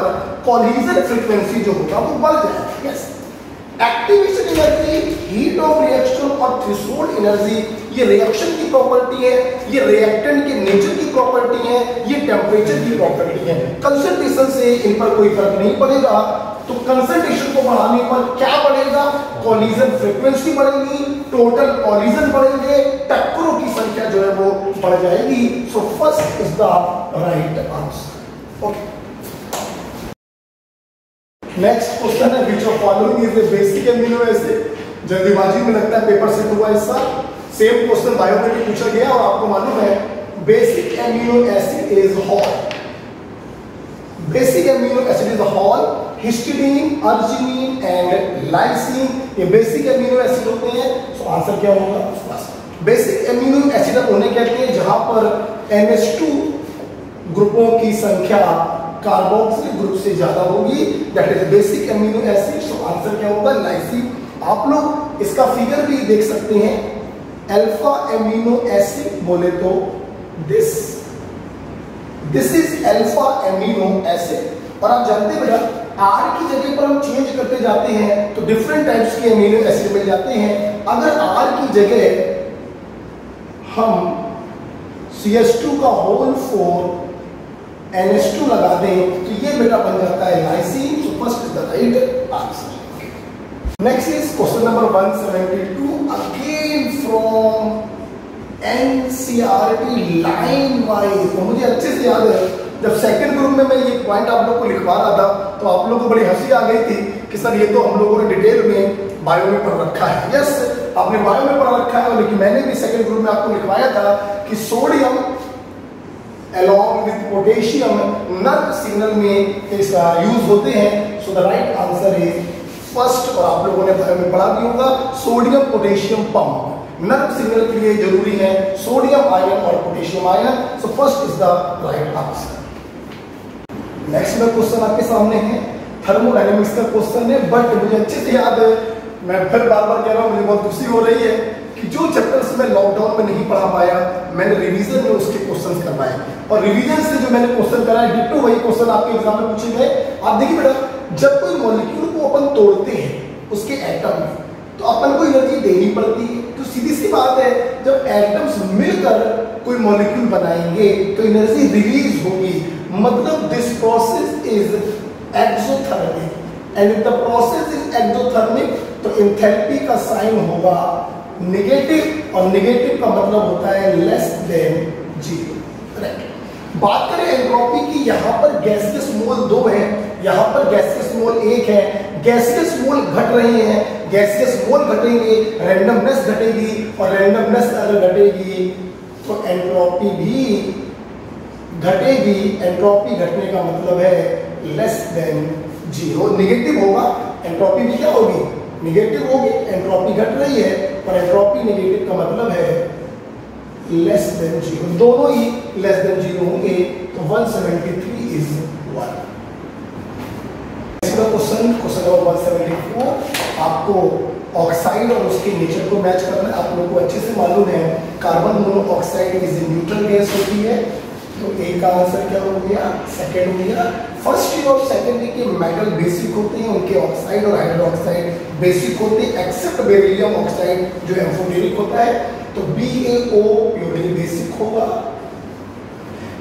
कॉलिजन फ्रीक्वेंसी जो होगा वो बढ़ जाएगा। Yes, activation energy, heat of reaction और थ्रेशोल्ड एनर्जी, ये रिएक्शन की प्रॉपर्टी है, ये रिएक्टेंट के नेचर की प्रॉपर्टी है, ये टेम्परेचर की प्रॉपर्टी है। कंसंट्रेशन से इन पर कोई फर्क नहीं पड़ेगा। तो कंसंट्रेशन को बढ़ाने पर क्या बढ़ेगा, कॉलिजन फ्रीक्वेंसी बढ़ेगी, टोटल कॉलिजन बढ़ेंगे, टक्करों की संख्या जो है वो बढ़ जाएगी। So first is the right answer. Okay, next question है which of following is the basic amino acid. जल्दीबाजी में लगता है पेपर सेट हुआ इस साल। सेम क्वेश्चन बायो में पूछा गया और आपको मालूम है basic amino acid is hall. Basic amino acid is hall, histidine, arginine and lysine, ये बेसिक एमिनो एसिड होते हैं। सो आंसर क्या होगा, बेसिक एमिनो एसिड उन्हें कहते हैं जहां पर NH2 ग्रुपों की संख्या कार्बोक्सिल ग्रुप से ज्यादा होगी, that is basic amino acid. So answer क्या होगा, लाइसिन। आप लोग इसका फिगर भी देख सकते हैं, अल्फा एमिनो एसिड बोले तो this is alpha amino acid. और आप जानते हैं बेटा R की जगह पर हम चेंज करते जाते हैं तो डिफरेंट टाइप्स के एमिनो एसिड मिल जाते हैं। अगर R की जगह हम CH2 का होल 4 NH2 लगा दें तो ये बेटा बन जाता है lysine. So first is the right answer. Next is question number 172 again from NCERT line wise. तो मुझे अच्छे से याद है जब सेकंड ग्रुप में मैं ये पॉइंट आप लोग को लिखवा रहा था तो आप लोगों को बड़ी हंसी आ गई थी कि सर ये तो हम लोगों ने डिटेल में बायो में पढ़ रखा है। यस, आपने बायो में पढ़ रखा है, लेकिन मैंने भी सेकंड ग्रुप में आपको लिखवाया था कि sodium along with potassium nerve signal में यूज होते हैं। So the right answer is first, और आप लोगों ने बायो में पढ़ा भी होगा, sodium potassium pump nerve signal के लिए जरूरी है सोडियम आयन और potassium ion. So first is the right answer. Next में क्वेश्चन आपके सामने है, थर्मोडायनेमिक्स का क्वेश्चन है, बट मुझे अच्छे से याद है, मैं फिर बार बार कह रहा हूँ, मुझे बहुत खुशी हो रही है कि जो चैप्टर्स मैं लॉकडाउन में नहीं पढ़ा पाया मैंने रिवीजन में उसके क्वेश्चंस करवाए, और रिवीजन से जो मैंने क्वेश्चन कराया डिट्टो वही क्वेश्चन आपके एग्जाम में पूछे गए। आप देखिए बेटा, जब कोई मॉलिक्यूल को अपन तोड़ते हैं उसके एटम में तो अपन को एनर्जी देनी पड़ती है, तो सीधी सी बात है जब एटम्स मिलकर कोई मॉलिक्यूल बनाएंगे तो एनर्जी रिलीज होगी, मतलब this process is exothermic, and if the process is exothermic तो एंथैल्पी का साइन होगा नेगेटिव, और नेगेटिव का मतलब होता है लेस देन जीरो। राइट। बात करें एंट्रोपी की, यहाँ पर गैसियस मोल 2 है, यहाँ पर गैसियस मोल 1 है, गैसियस मोल घट रहे हैं, गैसियस मोल घटेंगे, रैंडमनेस घटेगी, और रैंडमनेस अगर घटेगी तो एंट्रोपी भी घटेगी। एंट्रोपी घटने का मतलब है लेस देन जीरो, नेगेटिव होगा, एंट्रोपी भी क्या होगी, नेगेटिव होगी। एंट्रोपी घट रही है और एंट्रोपी नेगेटिव का मतलब है लेस देन जीरो, दोनों ही लेस देन जीरो होंगे, तो 173 इज 1। क्वेश्चन नंबर 174, आपको ऑक्साइड और उसके नेचर को मैच करना है। आप लोगों को अच्छे से मालूम है carbon monoxide is neutral gas होती है, तो ए का आंसर क्या हो गया, सेकंड हो गया। फर्स्ट ईयर और सेकंड ईयर के मेटल बेसिक होते हैं, उनके ऑक्साइड और हाइड्रोक्साइड बेसिक होते हैं, एक्सेप्ट बेरिलियम ऑक्साइड जो एम्फोटेरिक होता है, तो BaO प्योरली बेसिक होगा।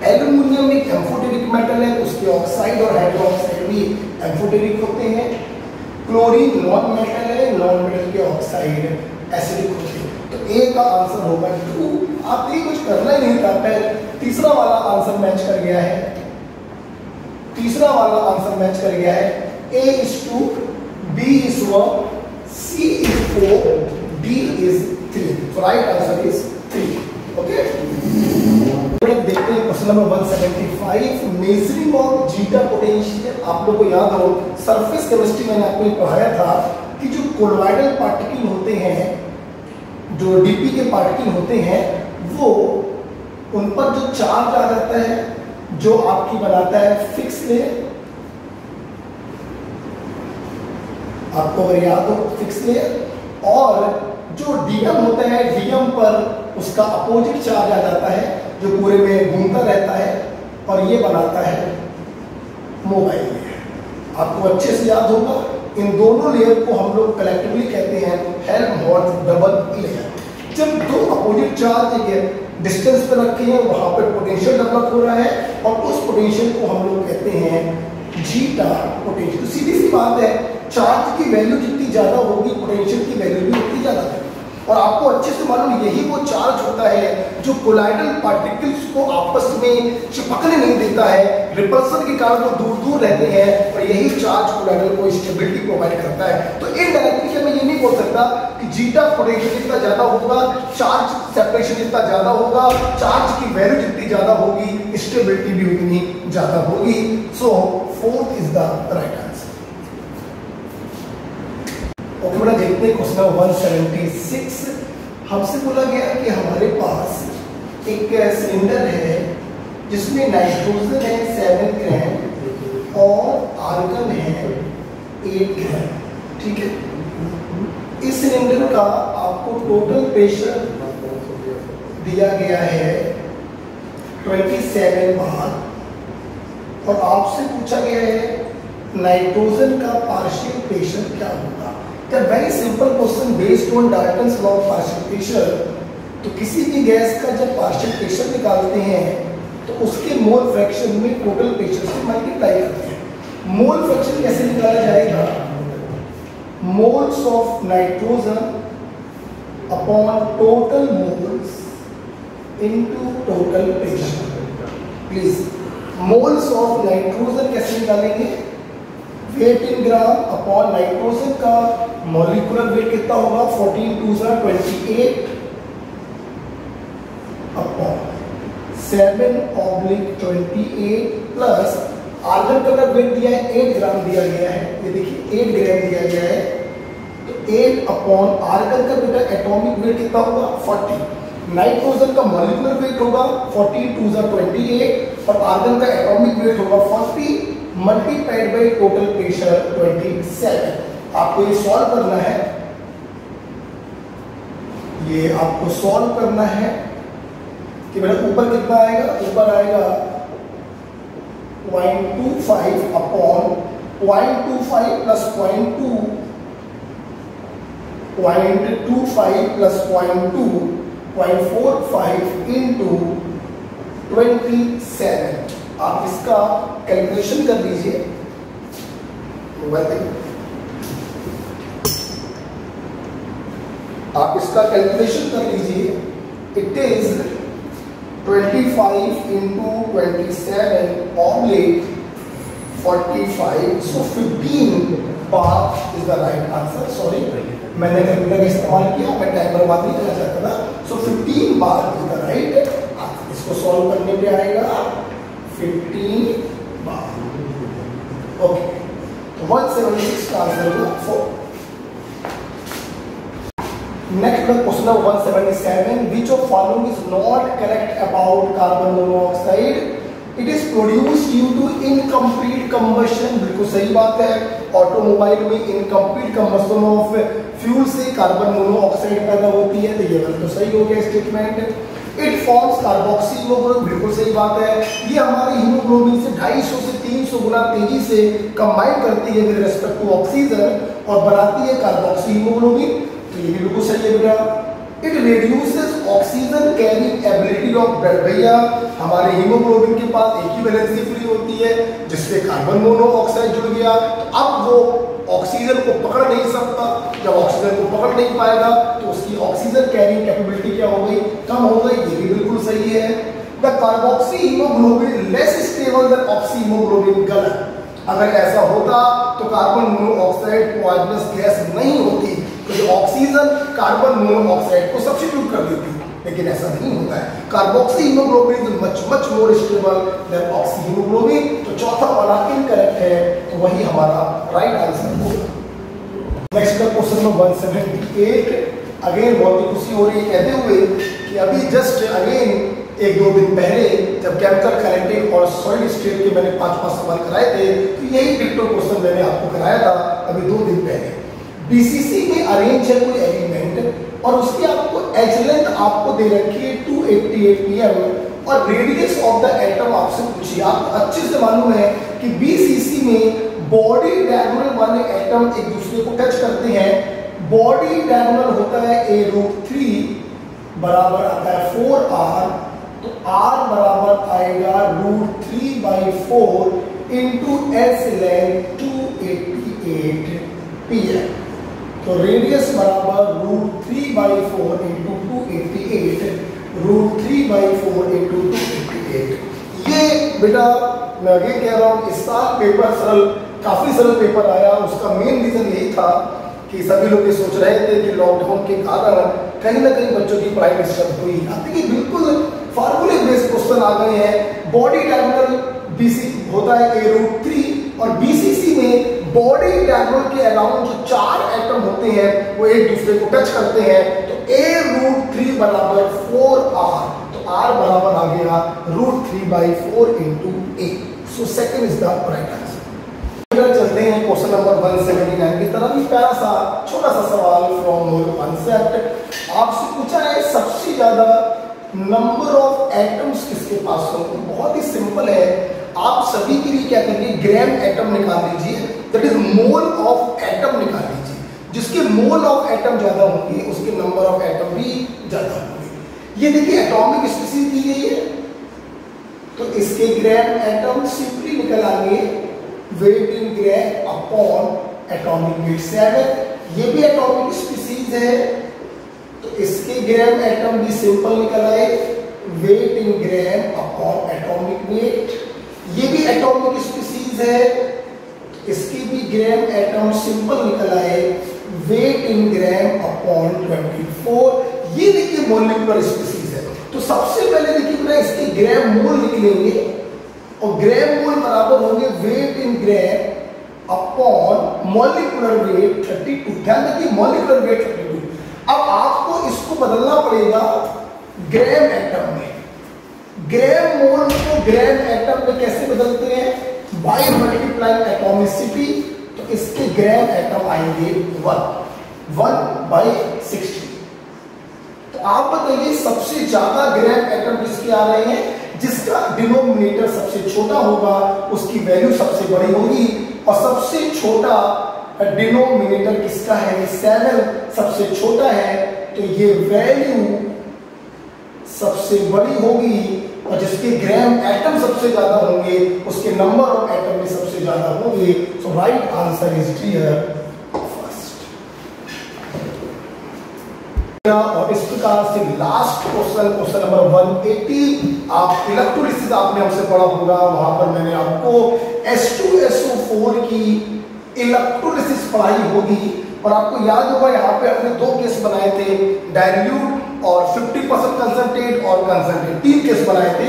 एल्यूमिनियम एक एम्फोटेरिक मेटल है, उसके ऑक्साइड और हाइड्रोक्साइड भी एम्फोटेरिक होते हैं। क्लोरीन नॉन मेटल है, नॉन मेटल के ऑक्साइड एसिडिक होते हैं, तो ए का आंसर होगा 2। आप ये कुछ करना ही नहीं था, पहले तीसरा वाला आंसर मैच कर गया है, तीसरा वाला आंसर मैच कर गया है। A is 2, B is 1, C is 4, D is 3, so right answer is 3. Okay? देखते हैं question number 175, measuring of zeta potential. आप लोगों को याद हो सरफेस केमिस्ट्री में आपको पढ़ाया था कि जो कोलॉइडल पार्टिकल होते हैं, जो डीपी के पार्टिकल होते हैं, वो उन पर जो चार्ज आ जाता है जो आपकी बनाता है फिक्स लेयर, आपको अगर याद हो फिक्स लेयर, और जो डीएम होता है डीएम पर उसका अपोजिट चार्ज आ जाता है जो पूरे में घूमता रहता है, और ये बनाता है मोबाइल लेयर। आपको अच्छे से याद होगा इन दोनों लेयर को हम लोग कलेक्टिवली कहते हैं हेल्महोल्ट्ज डबल लेयर। जब दो अपोजिट चार्ज एक डिस्टेंस पर रखे हैं वहां पर पोटेंशियल डेवलप हो रहा है, और उस पोटेंशियल को हम लोग कहते हैं जीटा पोटेंशियल। तो सीधी सी बात है, चार्ज की वैल्यू जितनी ज्यादा होगी पोटेंशियल की वैल्यू भी उतनी ज्यादा होगी, और आपको अच्छे से मालूम यही वो चार्ज होता है जो कोलाइडल पार्टिकल्स को आपस में चिपकने नहीं देता है, रिपल्सन के कारण वो दूर दूर रहते हैं, और यही चार्ज कोलाइडल को स्टेबिलिटी प्रोवाइड करता है। तो इनडायरेक्टली मैं ये नहीं बोल सकता कि जीटा पोटेंशियल जितना ज्यादा होगा चार्ज सेपरेशन जितना ज्यादा होगा, चार्ज की वैल्यू जितनी ज्यादा होगी स्टेबिलिटी भी उतनी ज्यादा होगी। सो 4th is the right answer. Okay बेटा, देखते हैं क्वेश्चन 176। हमसे बोला गया कि हमारे पास एक सिलेंडर है जिसमें नाइट्रोजन है 7 ग्राम और आर्गन है 8 ग्राम। ठीक है, इस सिलेंडर का आपको टोटल प्रेशर दिया गया है 27 बार, और आपसे पूछा गया है नाइट्रोजन का पार्शियल प्रेशर क्या होगा। Very simple question based on Dalton's law of partial pressure. तो किसी भी गैस का जब पार्शियल प्रेशर निकालते हैं तो उसके मोल फ्रैक्शन में टोटल प्रेशर से मल्टीप्लाई करते हैं। मोल फ्रैक्शन कैसे निकाला जाएगा, moles of nitrogen upon total moles into total pressure. Please moles of nitrogen कैसे निकालेंगे? वेट इन ग्राम अपॉन नाइट्रोजन का मॉलिक्यूलर वेट कितना होगा? 14 2 28 अपॉन 7/28 प्लस आर्गन का वेट दिया है 8 ग्राम दिया गया है, ये देखिए 8 ग्राम दिया गया है, तो 8 अपॉन आर्गन का बेटा एटॉमिक वेट कितना होगा? 40। नाइट्रोजन का मॉलिक्यूलर वेट होगा 14 2 28 और आर्गन का एटॉमिक वेट होगा 40 मल्टीप्लाइड बाय टोटल प्रेशर 27। आपको ये सॉल्व करना है, ये आपको सॉल्व करना है कि बेटा ऊपर कितना आएगा? ऊपर आएगा 0.25 अपॉन 0.25 प्लस 0.25 प्लस 0.45 इंटू 27। आप इसका कैलकुलेशन कर लीजिए, आप इसका कैलकुलेशन कर लीजिए। It is 25 into 27 oblique 45, so 15 bar is the right answer. Sorry, मैंने कैलकुलेटर का इस्तेमाल किया, मैं टाइम बर्बाद नहीं करना चाहता था। सो 15 bar is the right answer. इसको सॉल्व करने पे आएगा 15 बार। ओके, तो 176 का आंसर होगा 4। Next question number 177. Which of following is not correct about carbon monoxide? It is produced due to incomplete combustion. बिल्कुल सही बात है, ऑटोमोबाइल में इनकम्प्लीट कंबस्शन ऑफ फ्यूल से कार्बन मोनोऑक्साइड पैदा होती है, तो ये बात तो सही हो गया statement. It forms carboxy haemoglobin, बिल्कुल सही बात है, ये हमारे हीमोग्लोबिन से 250 से 300 गुना तेजी से कंबाइन करती है विद रिस्पेक्ट टू ऑक्सीजन और बनाती है कार्बोक्सी हीमोग्लोबिन, तो ये भी बिल्कुल सही है बेटा। It reduces oxygen carrying ability of blood, भैया हमारे हीमोग्लोबिन के पास एक ही वैलेंसी फ्री होती है जिससे कार्बन मोनोऑक्साइड जुड़ गया, तो अब वो ऑक्सीजन को पकड़ नहीं सकता, जब ऑक्सीजन को पकड़ नहीं पाएगा तो उसकी ऑक्सीजन कैरिंग कैपेबिलिटी क्या हो गई? कम हो गई, ये भी बिल्कुल सही है। The carboxy haemoglobin less stable then oxy haemoglobin, गलत। अगर ऐसा होता तो कार्बन मोनोऑक्साइड पॉइजनस गैस नहीं होती, तो ऑक्सीजन कार्बन मोनोऑक्साइड को सब्स्टिट्यूट कर देती, लेकिन ऐसा नहीं होता है। Carboxy haemoglobin is much more stable then oxy haemoglobin, तो चौथा वाला इनकरेक्ट है, तो वही हमारा राइट आंसर होगा। नेक्स्ट का क्वेश्चन नंबर 178। अगेन बहुत ही खुशी हो रही है कहते हुए कि अभी जस्ट अगेन 1-2 दिन पहले जब केमिकल काइनेटिक और सॉलिड स्टेट के मैंने 5 सवाल कराए थे, तो यही डिक्टो क्वेश्चन मैंने आपको कराया था अभी 2 दिन पहले। बीसीसी में अरेंज है कोई एलिमेंट और उसकी आपको एच लेंथ आपको दे रखी है 288 pm और रेडियस ऑफ द एटम आपसे पूछिए। आपको अच्छे से मालूम है कि बीसीसी में बॉडी डायगोनल वाले एटम एक दूसरे को टच करते हैं। बॉडी डायगोनल होता है a√3 बराबर आता है 4r, तो r बराबर आएगा √3/4 इंटू एच लेंथ 288 pm, तो रेडियस बराबर √3/4 इंटू 288, √3/4 इंटू 288। ये बेटा मैं आगे कह रहा हूँ, इस साल पेपर काफी सरल पेपर आया। उसका मेन रीजन यही था कि सभी लोग ये सोच रहे थे कि लॉकडाउन के कारण कहीं ना कहीं बच्चों की पढ़ाई डिस्टर्ब हुई। अब देखिए बिल्कुल फार्मूले बेस्ड क्वेश्चन आ गए हैं। बॉडी डायगोनल बीसी होता है a√3 और बीसीसी में बॉडी डायगोनल के अराउंड जो 4 एटम होते हैं वो एक दूसरे को टच करते हैं, तो a√3 बराबर 4r, तो r बराबर आ गया √3/4 into a। So second is the right answer. चलते हैं क्वेश्चन नंबर 179 की तरफ। प्यारा सा छोटा सा सवाल फ्रॉम मोर कॉन्सेप्ट। आपसे पूछा है सबसे ज्यादा नंबर ऑफ एटम्स किसके पास होंगे। बहुत ही सिंपल है, आप सभी के लिए क्या करिए, ग्राम एटम निकाल लीजिए, that is mole of atom निकाल लीजिए। जिसके मोल ऑफ एटम ज्यादा होंगे उसके नंबर ऑफ एटम भी ज्यादा होंगे। ये देखिए एटॉमिक स्पीशीज दी गई है, तो इसके ग्राम एटम सिंपली निकल आएंगे वेट इन ग्राम अपॉन एटॉमिक वेट 7। ये भी एटॉमिक स्पीशीज है, तो इसके ग्राम एटम भी सिंपल निकल आए वेट इन ग्राम अपॉन एटॉमिक वेट। ये भी एटॉमिक स्पीसीज है, इसकी भी ग्राम एटम सिंपल निकल आए, वेट इन ग्राम अपॉन 24। ये देखिए मॉलिक्यूलर स्पीसीज है। तो सबसे पहले देखिए बेटा इसके ग्राम मोल निकलेंगे और ग्राम मोल बराबर होंगे वेट इन ग्राम अपॉन मॉलिक्यूलर वेट 32। ध्यान रखिए मॉलिक्यूलर वेट 32। अब आपको इसको बदलना पड़ेगा ग्राम एटम में। ग्राम मोल को ग्राम एटम में कैसे बदलते हैं? By multiplying atomicity. तो इसके ग्राम एटम आएंगे 1/60। तो आप बताइए सबसे ज्यादा ग्राम एटम किसके आ रहे हैं? जिसका डिनोमिनेटर सबसे छोटा होगा उसकी वैल्यू सबसे बड़ी होगी, और सबसे छोटा डिनोमिनेटर किसका है? 7 सबसे छोटा है, तो ये वैल्यू सबसे बड़ी होगी, और जिसके ग्राम एटम सबसे ज्यादा होंगे उसके नंबर ऑफ एटम भी सबसे ज्यादा होंगे। So right answer is here first. और इस प्रकार से लास्ट क्वेश्चन नंबर 180। आप इलेक्ट्रोलिसिस आपने हमसे पढ़ा होगा, वहां पर मैंने आपको H2SO4 की इलेक्ट्रोलिसिस पढ़ाई होगी, और आपको याद होगा यहाँ पे हमने 2 केस बनाए थे, डाइल्यूट और 50% कंसंट्रेट और कंसंट्रेट, 3 केस बनाए थे।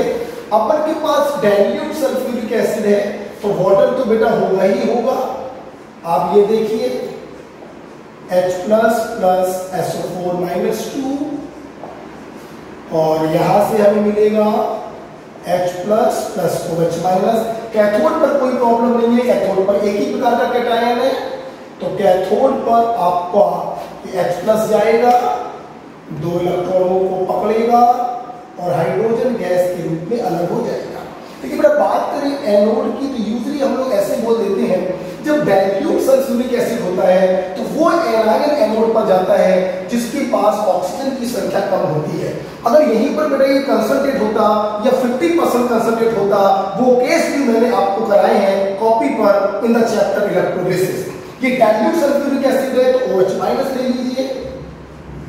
अपन के पास डाइल्यूट सल्फ्यूरिक एसिड है तो वाटर तो बेटा होगा ही होगा। आप ये देखिए H प्लस SO4 -2, और यहां से हमें मिलेगा H प्लस OH-। कैथोड पर कोई प्रॉब्लम नहीं है, कैथोड पर एक ही प्रकार का कैटायन है, तो कैथोड पर आपका H प्लस जाएगा, 2 इलेक्ट्रॉनों को पकड़ेगा और हाइड्रोजन गैस के रूप में अलग हो जाएगा। देखिए बेटा बात करें एनोड की, तो यूजुअली हम लोग ऐसे बोल देते हैं जब डाइल्यूट सल्फ्यूरिक एसिड होता है तो वो एनायन एनोड पर जाता है जिसके पास ऑक्सीजन की संख्या कम होती है। अगर यहीं पर बेटा ये कंसंट्रेट होता या 50% कंसंट्रेट होता, वो केस भी मैंने आपको कराए हैं कॉपी पर इन द चैप्टर इलेक्ट्रोलिसिस। ये डाइल्यूट सल्फ्यूरिक एसिड है तो OH- ले लीजिए,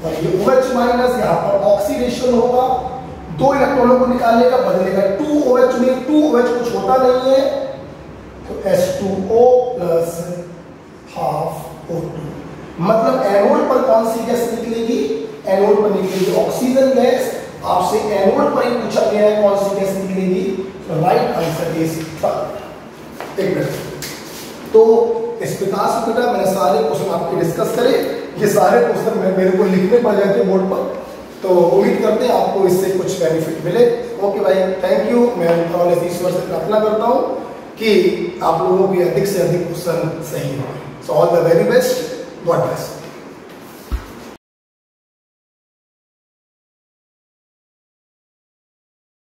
और ये OH- यहाँ पर ऑक्सीडेशन होगा, 2 इलेक्ट्रॉनों को निकालने का बदलेगा 2OH में, 2OH कुछ होता नहीं है, तो H2O प्लस हाफ O2। मतलब एनोड पर कौन सी गैस निकलेगी? एनोड पर निकलेगी ऑक्सीजन गैस। आपसे एनोड पर ही पूछा गया है कौन सी गैस निकलेगी, तो राइट आंसर इज थर्ड। एक मिनट, तो इस प्रकार से बेटा मैंने सारे क्वेश्चन आपके डिस्कस करे। ये सारे क्वेश्चन मेरे को लिखने पड़ जाते बोर्ड पर, तो उम्मीद करते हैं आपको इससे कुछ बेनिफिट मिले। ओके भाई, थैंक यू। मैं ईश्वर से प्रार्थना करता हूँ कि आप लोगों की अधिक से अधिक क्वेश्चन सही हो। So all the very best, God bless.